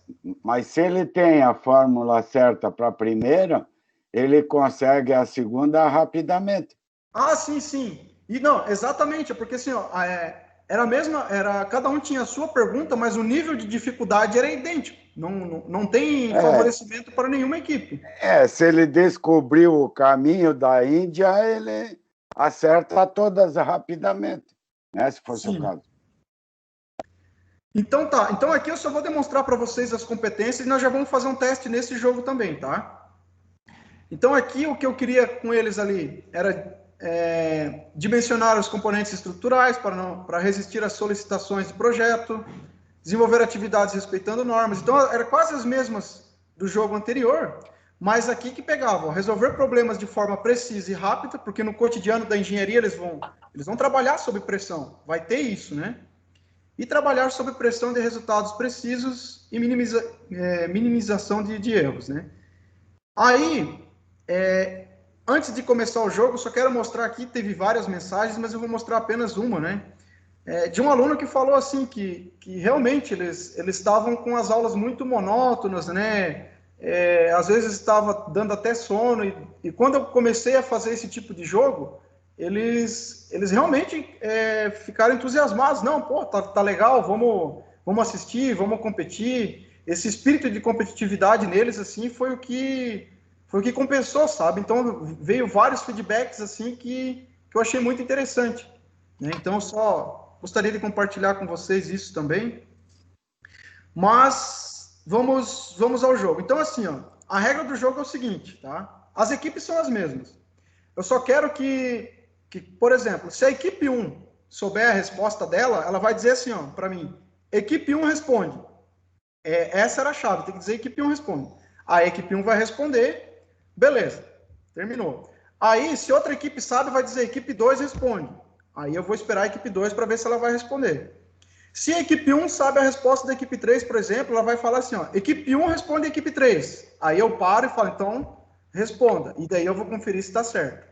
Mas se ele tem a fórmula certa para a primeira, ele consegue a segunda rapidamente. Ah, sim. E não, exatamente, porque assim, ó, cada um tinha a sua pergunta, mas o nível de dificuldade era idêntico. Não tem favorecimento para nenhuma equipe. Se ele descobriu o caminho da Índia, ele acerta todas rapidamente, né? Se fosse o caso. Então tá. Então aqui eu só vou demonstrar para vocês as competências e nós já vamos fazer um teste nesse jogo também, tá? Então aqui o que eu queria com eles ali era dimensionar os componentes estruturais para resistir às solicitações de projeto, desenvolver atividades respeitando normas. Então, era quase as mesmas do jogo anterior, mas aqui que pegavam, resolver problemas de forma precisa e rápida, porque no cotidiano da engenharia eles vão trabalhar sob pressão, vai ter isso, né? E trabalhar sob pressão de resultados precisos e minimização de erros, né? Aí, antes de começar o jogo, só quero mostrar aqui, teve várias mensagens, mas eu vou mostrar apenas uma, né? De um aluno que falou assim, que realmente eles estavam com as aulas muito monótonas, né? Às vezes estava dando até sono, e quando eu comecei a fazer esse tipo de jogo, eles realmente ficaram entusiasmados. Não, pô, tá legal, vamos assistir, vamos competir. Esse espírito de competitividade neles, assim, foi o que compensou, sabe? Então, veio vários feedbacks, assim, que eu achei muito interessante. Né? Então, só gostaria de compartilhar com vocês isso também. Mas, vamos ao jogo. Então, assim, ó, a regra do jogo é o seguinte, tá? As equipes são as mesmas. Eu só quero que por exemplo, se a equipe 1 souber a resposta dela, ela vai dizer assim, ó, para mim, equipe 1 responde. Essa era a chave, tem que dizer equipe 1 responde. A equipe 1 vai responder, beleza, terminou. Aí, se outra equipe sabe, vai dizer equipe 2 responde. Aí eu vou esperar a equipe 2 para ver se ela vai responder. Se a equipe 1 sabe a resposta da equipe 3, por exemplo, ela vai falar assim, ó, equipe 1 responde a equipe 3. Aí eu paro e falo, então, responda. E daí eu vou conferir se está certo.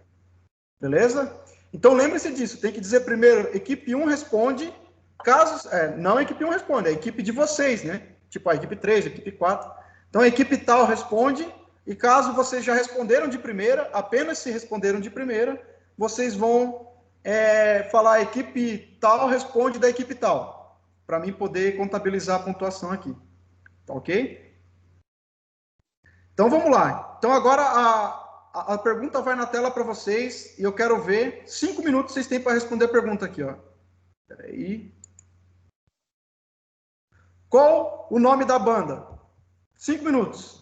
Beleza? Então, lembre-se disso. Tem que dizer primeiro, equipe 1 responde, caso... não a equipe 1 responde, é a equipe de vocês, né? Tipo, a equipe 3, a equipe 4. Então, a equipe tal responde, e caso vocês já responderam de primeira, apenas se responderam de primeira, vocês vão falar a equipe tal responde da equipe tal, para mim poder contabilizar a pontuação aqui. Tá ok? Então, vamos lá. Então, agora a pergunta vai na tela para vocês e eu quero ver 5 minutos vocês têm para responder a pergunta aqui, ó. Espera aí. Qual o nome da banda? 5 minutos.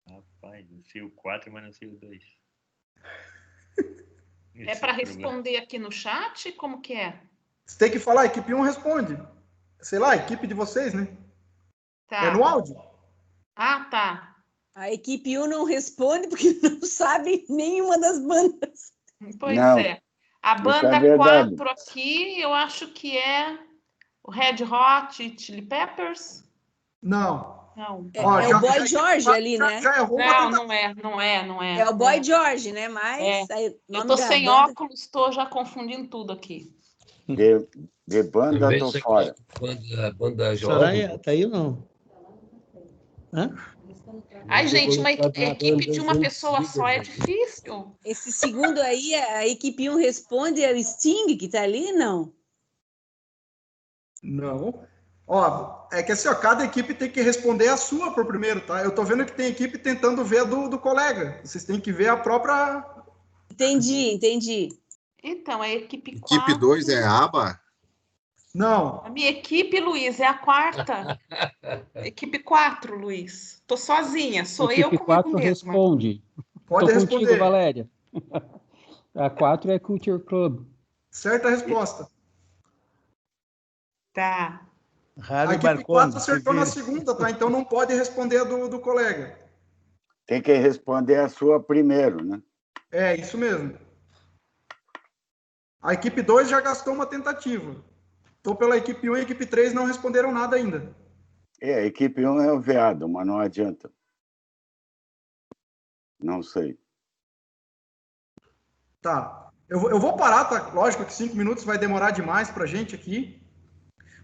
Rapaz, não sei o 4, mas não sei o 2. É para responder aqui no chat? Como que é? Você tem que falar, a equipe 1 responde. Sei lá, a equipe de vocês, né? Tá. É no áudio. Ah, tá. A equipe 1 não responde porque não sabe nenhuma das bandas. Pois Não, é. A banda é verdade. 4 aqui, eu acho que é o Red Hot Chili Peppers. Não. Não. É o Boy George ali, né? Já errou Não é. É o Boy George, né? Mas aí, eu tô sem óculos, tô já confundindo tudo aqui. De banda, tô fora. Banda Soraya, tá aí ou não? Hã? Ai, gente, uma equipe de uma pessoa só é difícil. Esse segundo aí, a equipe 1 responde, é o Sting que tá ali, não? Não. Ó, é que assim, ó, cada equipe tem que responder a sua por primeiro, tá? Eu tô vendo que tem equipe tentando ver a do colega. Vocês têm que ver a própria... Entendi. Então, a equipe 4... Equipe 2 é a ABBA? Não. A minha equipe, Luiz, é a quarta. Equipe 4, Luiz. Tô sozinha, sou equipe eu comigo 4 mesma. Responde. Pode Tô responder. Contigo, Valéria. A 4 é Culture Club. Certa resposta. Tá. A equipe 4 acertou na segunda, tá? Então não pode responder a do colega. Tem que responder a sua primeiro, né? É, isso mesmo. A equipe 2 já gastou uma tentativa. Então, pela equipe 1 e a equipe 3 não responderam nada ainda. A equipe 1 é o veado, mas não adianta. Não sei. Tá. Eu vou parar, tá? Lógico que 5 minutos vai demorar demais pra gente aqui.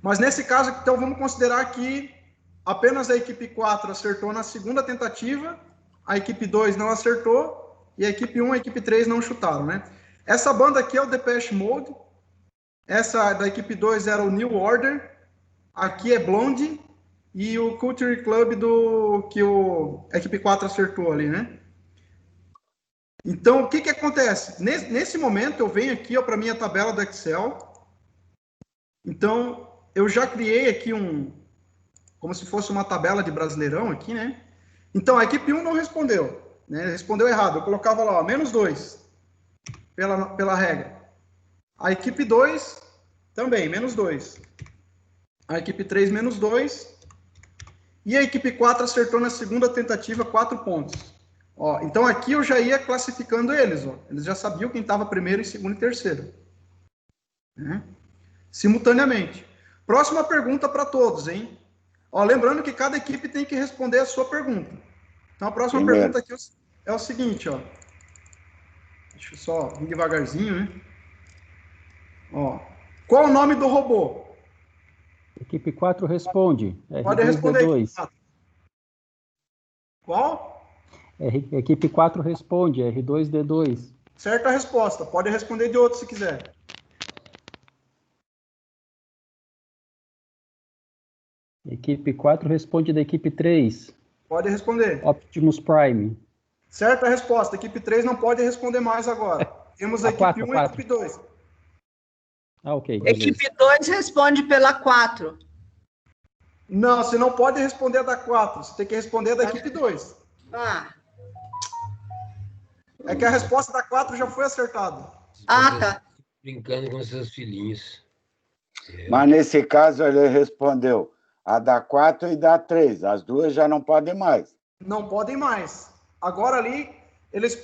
Mas nesse caso, então, vamos considerar que apenas a equipe 4 acertou na segunda tentativa, a equipe 2 não acertou, e a equipe 1 e a equipe 3 não chutaram, né? Essa banda aqui é o Depeche Mode, essa da equipe 2 era o New Order, aqui é Blondie, e o Culture Club que a equipe 4 acertou ali, né? Então, o que acontece? Nesse momento, eu venho aqui para a minha tabela do Excel. Então, eu já criei aqui como se fosse uma tabela de Brasileirão aqui, né? Então, a equipe 1 não respondeu, né? Respondeu errado. Eu colocava lá, ó, -2, pela regra. A equipe 2, também, -2. A equipe 3, -2. E a equipe 4 acertou na segunda tentativa 4 pontos. Ó, então, aqui eu já ia classificando eles. Ó. Eles já sabiam quem estava primeiro, segundo e terceiro. Né? Simultaneamente. Próxima pergunta para todos, hein? Ó, lembrando que cada equipe tem que responder a sua pergunta. Então, a próxima pergunta aqui é o seguinte, ó. Deixa eu só vir devagarzinho, né? Ó, qual o nome do robô? Equipe 4 responde. Pode responder. R2D2. Qual? Equipe 4 responde. R2D2. Certa resposta. Pode responder de outro se quiser. Equipe 4 responde da equipe 3. Pode responder. Optimus Prime. Certa resposta. Equipe 3 não pode responder mais agora. Temos a equipe 1 e a equipe 2. Ok. Beleza. Equipe 2 responde pela 4. Não, você não pode responder da 4. Você tem que responder da equipe 2. É que a resposta da 4 já foi acertada. Tá. Brincando com seus filhinhos. Mas nesse caso ele respondeu a da 4 e da 3. As duas já não podem mais. Não podem mais. Agora ali,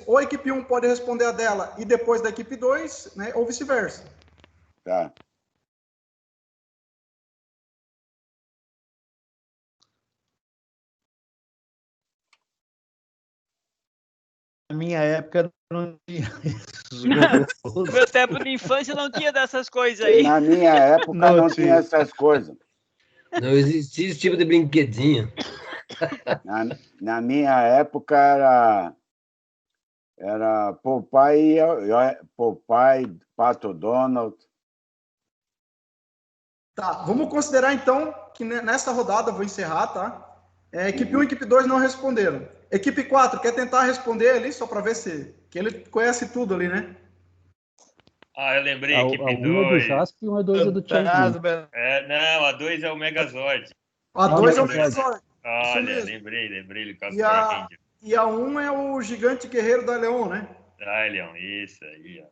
ou a equipe 1 pode responder a dela e depois da equipe 2, né, ou vice-versa. Tá. Na minha época não tinha isso. No meu tempo de infância não tinha dessas coisas aí. Na minha época não tinha essas coisas. Não existia esse tipo de brinquedinho. Na minha época era Popeye, Pato Donald. Tá, vamos considerar então que nessa rodada, vou encerrar, tá? Equipe 1 e equipe 2 não responderam. Equipe 4, quer tentar responder ali, só para ver se... Que ele conhece tudo ali, né? Eu lembrei, equipe 2. Um é do Jasper e um é do Changeman. Não, a 2 é o Megazord. A 2 é o Megazord. Olha, lembrei, ele E a 1 é o Gigante Guerreiro da Leon, né? Leon, isso aí, ó.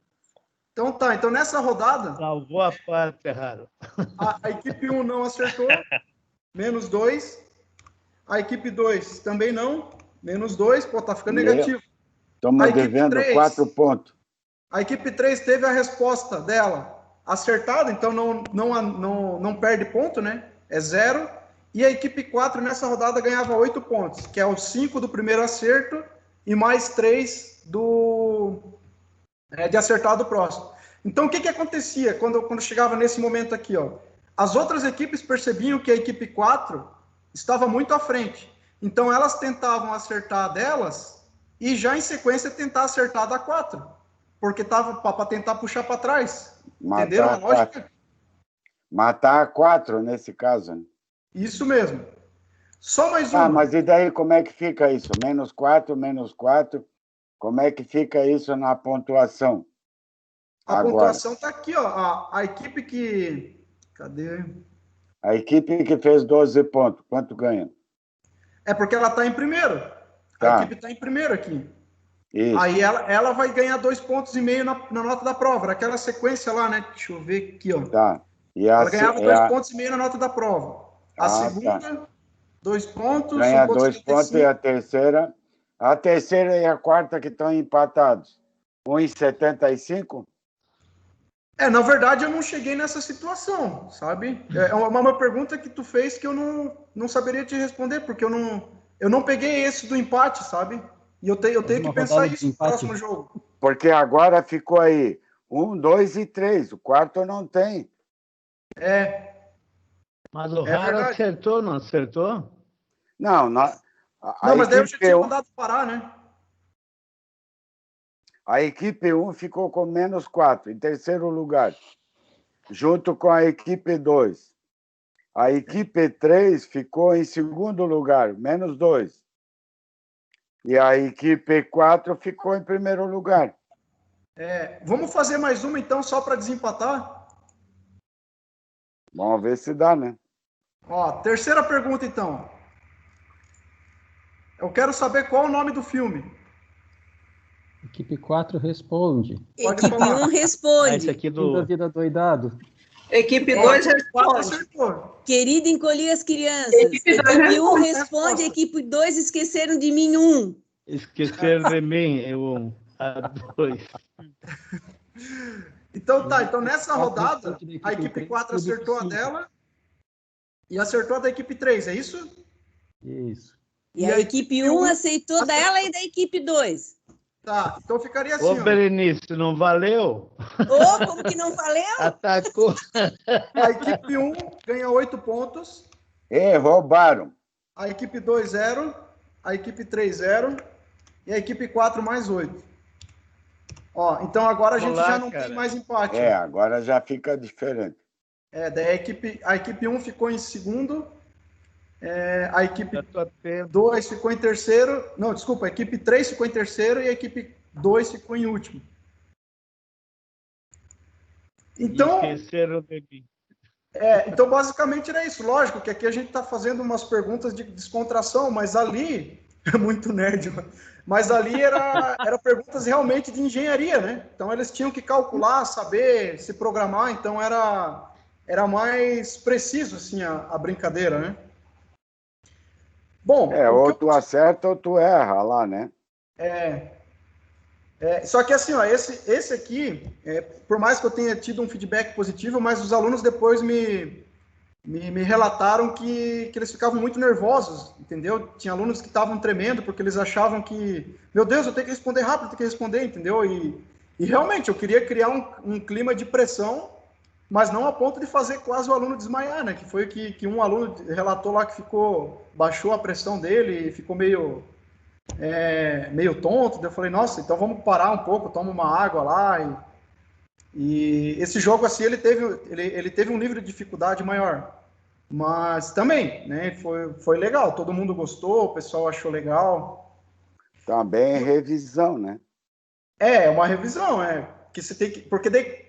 Então tá, então nessa rodada... Salvou a parte, Ferraro. A equipe 1 não acertou, menos 2. A equipe 2 também não, menos 2. Pô, tá ficando negativo. Estamos devendo 4 pontos. A equipe 3 teve a resposta dela acertada, então não perde ponto, né? É 0. E a equipe 4 nessa rodada ganhava 8 pontos, que é o 5 do primeiro acerto e mais 3 de acertar do próximo. Então, o que acontecia quando chegava nesse momento aqui, ó? As outras equipes percebiam que a equipe 4 estava muito à frente. Então, elas tentavam acertar delas e já em sequência tentar acertar da 4. Porque estava para tentar puxar para trás. Entenderam a lógica? Matar a 4 nesse caso. Né? Isso mesmo. Só mais uma. Mas e daí como é que fica isso? Menos 4. Como é que fica isso na pontuação? A pontuação está aqui, ó. A equipe que... Cadê? A equipe que fez 12 pontos, quanto ganha? É porque ela está em primeiro. Tá. A equipe está em primeiro aqui. Isso. Aí ela vai ganhar 2,5 pontos na nota da prova. Naquela sequência lá, né? Deixa eu ver aqui, ó. Tá. Ela ganhava 2,5 pontos na nota da prova. A segunda, 2 pontos. Ganha 2 pontos e a terceira... A terceira e a quarta que estão empatados. 1,75? Na verdade, eu não cheguei nessa situação, sabe? É uma pergunta que tu fez que eu não saberia te responder, porque eu não peguei esse do empate, sabe? E eu tenho que pensar isso no próximo jogo. Porque agora ficou aí 1, 2 e 3. O quarto não tem. Mas o Raro acertou, não acertou? Não, mas daí eu já tinha mandado parar, né? A equipe 1 ficou com menos 4, em terceiro lugar, junto com a equipe 2. A equipe 3 ficou em segundo lugar, menos 2. E a equipe 4 ficou em primeiro lugar. Vamos fazer mais uma, então, só para desempatar? Vamos ver se dá, né? Terceira pergunta, então. Eu quero saber qual é o nome do filme. Equipe 4 responde. Equipe 1 responde. Esse aqui da vida doidado. Equipe 2 responde. Querido, encolhi as crianças. Equipe 1 responde, equipe 2 esqueceram de mim 1. Esqueceram de mim, a 2. Então nessa rodada, a equipe 4 acertou a dela e acertou a da equipe 3, é isso? Isso. E a equipe 1 aceitou dela e da equipe 2. Tá, então ficaria assim. Berenice, não valeu? Como que não valeu? Atacou. A equipe 1 ganha 8 pontos. Roubaram. A equipe 2, 0. A equipe 3, 0. E a equipe 4, mais 8. Então agora a gente já não tem mais empate. Agora já fica diferente. Daí a equipe 1 ficou em segundo. a equipe 2 ficou em terceiro. Não, desculpa, a equipe 3 ficou em terceiro e a equipe 2 ficou em último. Então, esqueceram de mim. Então, basicamente era isso. Lógico que aqui a gente está fazendo umas perguntas de descontração, mas ali, é muito nerd, mas ali era perguntas realmente de engenharia, né? Então, eles tinham que calcular, saber se programar, então era mais preciso, assim, a brincadeira, né? Bom... ou tu acerta ou tu erra lá, né? Só que assim, ó, esse aqui, por mais que eu tenha tido um feedback positivo, mas os alunos depois me relataram que eles ficavam muito nervosos, entendeu? Tinha alunos que estavam tremendo porque eles achavam que, meu Deus, eu tenho que responder rápido, eu tenho que responder, entendeu? E realmente eu queria criar um clima de pressão, mas não a ponto de fazer quase o aluno desmaiar, né? Que foi que um aluno relatou lá que baixou a pressão dele e ficou meio tonto. Eu falei, nossa, então vamos parar um pouco, toma uma água lá. E esse jogo, assim, ele teve um nível de dificuldade maior. Mas também, né, foi legal, todo mundo gostou, o pessoal achou legal. Também revisão, né? Uma revisão, que você tem que... Porque daí,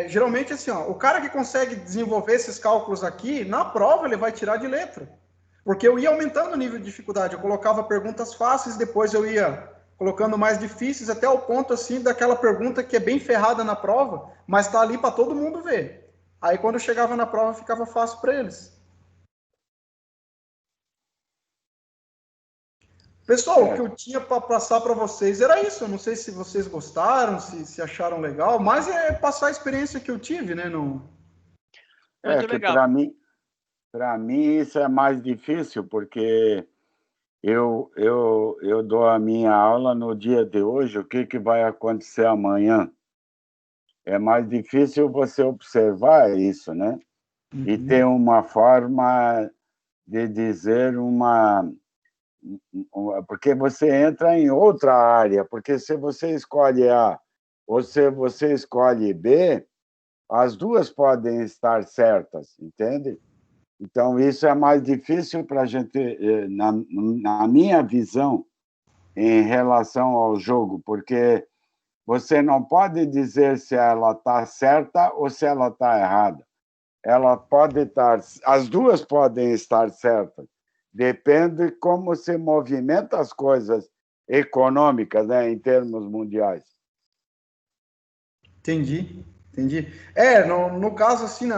geralmente, assim, ó, o cara que consegue desenvolver esses cálculos aqui, na prova ele vai tirar de letra. Porque eu ia aumentando o nível de dificuldade, eu colocava perguntas fáceis, depois eu ia colocando mais difíceis, até o ponto, assim, daquela pergunta que é bem ferrada na prova, mas está ali para todo mundo ver. Aí, quando eu chegava na prova, ficava fácil para eles. Pessoal, o que eu tinha para passar para vocês era isso. Eu não sei se vocês gostaram, se acharam legal, mas é passar a experiência que eu tive, né? Que para mim isso é mais difícil, porque eu dou a minha aula no dia de hoje, o que vai acontecer amanhã. É mais difícil você observar isso, né? Uhum. E ter uma forma de dizer porque você entra em outra área, porque se você escolhe A ou se você escolhe B, as duas podem estar certas, entende? Então, isso é mais difícil para a gente, na minha visão, em relação ao jogo, porque você não pode dizer se ela está certa ou se ela está errada. Ela pode estar, as duas podem estar certas. Depende de como se movimenta as coisas econômicas, né, em termos mundiais. Entendi. No caso, assim,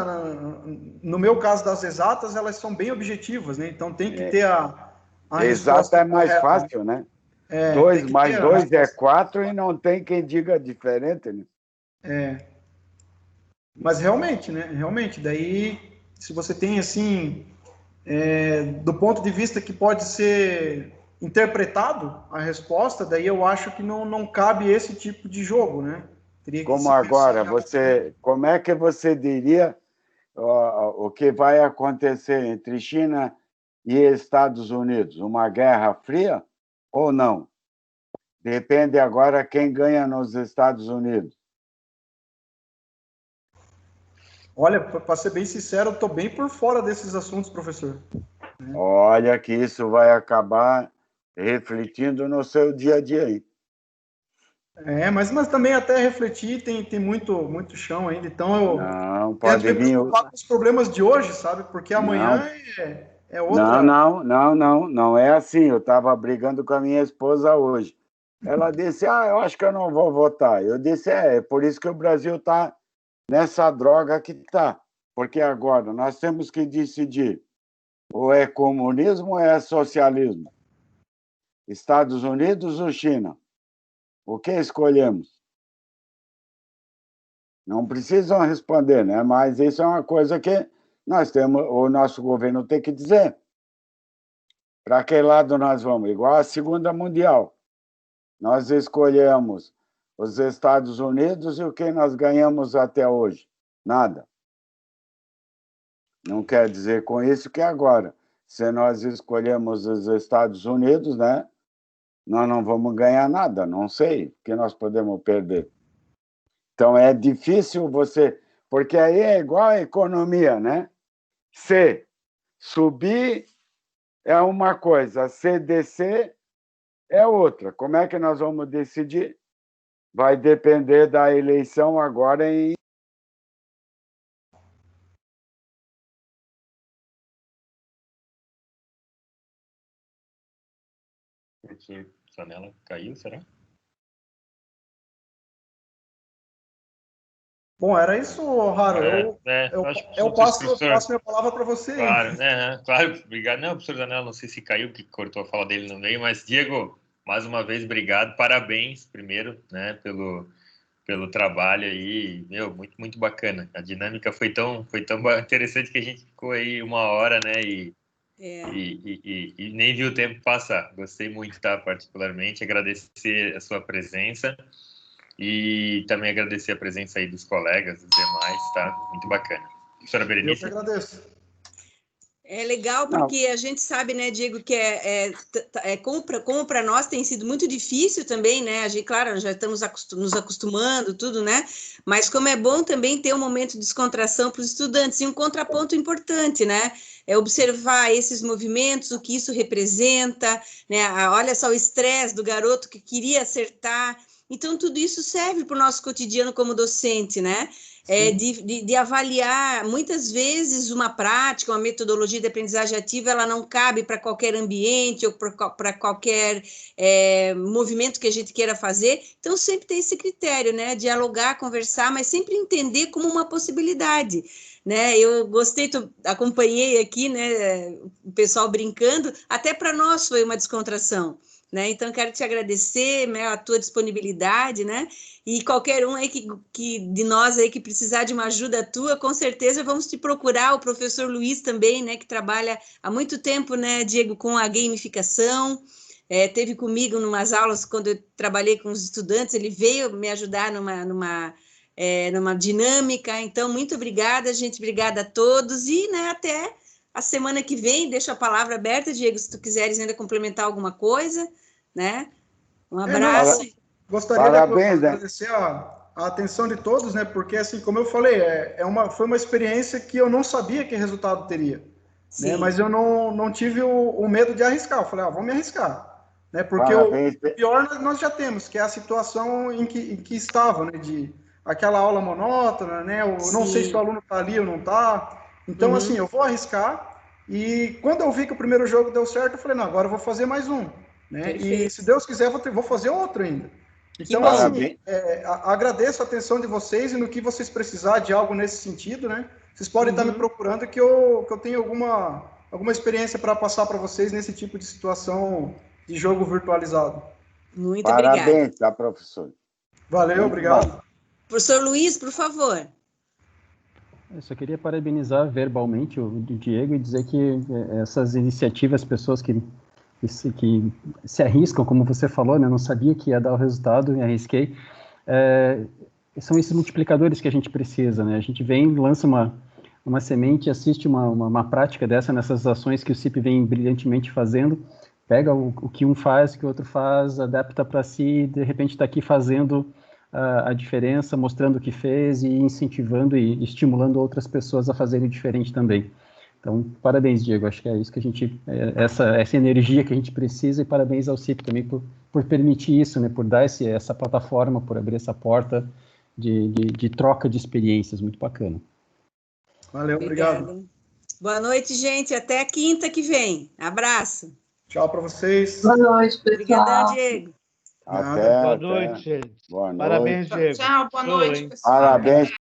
no meu caso das exatas, elas são bem objetivas, né? Então tem que ter a exata é mais correta, fácil, né? 2 mais 2 é 4 e não tem quem diga diferente, né? Mas realmente, né? Realmente, daí, se você tem, assim, do ponto de vista que pode ser interpretado a resposta, daí eu acho que não cabe esse tipo de jogo, né? Como agora, como é que você diria o que vai acontecer entre China e Estados Unidos? Uma guerra fria ou não? Depende agora quem ganha nos Estados Unidos. Olha, para ser bem sincero, eu estou bem por fora desses assuntos, professor. Olha que isso vai acabar refletindo no seu dia a dia aí. Mas também até refletir tem muito chão ainda, então eu não pode vir com os problemas de hoje, sabe? Porque amanhã é outra. Não é assim. Eu estava brigando com a minha esposa hoje. Ela disse, eu acho que eu não vou votar. Eu disse, é por isso que o Brasil está nessa droga que está. Porque agora nós temos que decidir ou é comunismo ou é socialismo. Estados Unidos ou China? O que escolhemos? Não precisam responder, né? Mas isso é uma coisa que o nosso governo tem que dizer. Para que lado nós vamos? Igual a Segunda Mundial. Nós escolhemos os Estados Unidos e o que nós ganhamos até hoje? Nada. Não quer dizer com isso que agora, se nós escolhemos os Estados Unidos, né? Nós não vamos ganhar nada, não sei, que nós podemos perder. Então, é difícil você... Porque aí é igual a economia, né? Se subir, é uma coisa, CDC é outra. Como é que nós vamos decidir? Vai depender da eleição agora em... Professor Zanella caiu, será? Bom, era isso, Raro. Eu passo minha palavra para você. Claro, obrigado. Não, professor Zanella, não sei se caiu, que cortou a fala dele no meio, mas, Diego, mais uma vez, obrigado. Parabéns, primeiro, né, pelo trabalho aí. Meu, muito, muito bacana. A dinâmica foi tão interessante que a gente ficou aí 1 hora, né, e nem viu o tempo passar. Gostei muito, tá? Particularmente, agradecer a sua presença e também agradecer a presença aí dos colegas, dos demais, tá? Muito bacana. Professora Berenice? Eu que agradeço. É legal porque a gente sabe, né, Diego, que como para nós tem sido muito difícil também, né? A gente, claro, já estamos nos acostumando, tudo, né? Mas como é bom também ter um momento de descontração para os estudantes e um contraponto importante, né? É observar esses movimentos, o que isso representa, né? Olha só o estresse do garoto que queria acertar. Então, tudo isso serve para o nosso cotidiano como docente, né? De avaliar, muitas vezes, uma prática, uma metodologia de aprendizagem ativa, ela não cabe para qualquer ambiente ou para qualquer movimento que a gente queira fazer. Então, sempre tem esse critério, né? Dialogar, conversar, mas sempre entender como uma possibilidade. Né, eu gostei, acompanhei aqui, né, o pessoal brincando, até para nós foi uma descontração, né, então quero te agradecer, né, a tua disponibilidade, né, e qualquer um aí que de nós aí que precisar de uma ajuda tua, com certeza vamos te procurar, o professor Luiz também, né, que trabalha há muito tempo, né, Diego, com a gamificação, teve comigo em umas aulas quando eu trabalhei com os estudantes, ele veio me ajudar numa dinâmica. Então, muito obrigada, gente, obrigada a todos, e, né, até a semana que vem. Deixo a palavra aberta, Diego, se tu quiseres ainda complementar alguma coisa, né? Um abraço. Gostaria de agradecer a atenção de todos, né, porque, assim, como eu falei, foi uma experiência que eu não sabia que resultado teria, né, mas eu não tive o medo de arriscar. Eu falei, vamos me arriscar, né, porque o pior nós já temos, que é a situação em que estava, né, de aquela aula monótona, né? Eu não sei se o aluno está ali ou não está. Então, assim, eu vou arriscar. E quando eu vi que o primeiro jogo deu certo, eu falei, não, agora eu vou fazer mais um. Né? E se Deus quiser, vou fazer outro ainda. Então, assim, agradeço a atenção de vocês e no que vocês precisarem de algo nesse sentido, né? Vocês podem estar me procurando que eu tenho alguma experiência para passar para vocês nesse tipo de situação de jogo virtualizado. Muito obrigada. Parabéns, tá, professor? Valeu, obrigado. Professor Luiz, por favor. Eu só queria parabenizar verbalmente o Diego e dizer que essas iniciativas, pessoas que se arriscam, como você falou, né, não sabia que ia dar o resultado, me arrisquei, são esses multiplicadores que a gente precisa, né? A gente vem, lança uma semente, assiste uma prática dessa nessas ações que o CIP vem brilhantemente fazendo, pega o que um faz, o que o outro faz, adapta para si, e de repente está aqui fazendo a diferença, mostrando o que fez e incentivando e estimulando outras pessoas a fazerem diferente também. Então, parabéns, Diego, acho que é isso que a gente, essa energia que a gente precisa, e parabéns ao CIP também por permitir isso, né, por dar essa plataforma, por abrir essa porta de troca de experiências, muito bacana. Valeu, obrigado. Boa noite, gente, até a quinta que vem. Abraço. Tchau para vocês. Boa noite, pessoal. Obrigadão, Diego. Boa noite, gente. Boa noite. Parabéns, Diego. Tchau, boa noite, pessoal. Parabéns.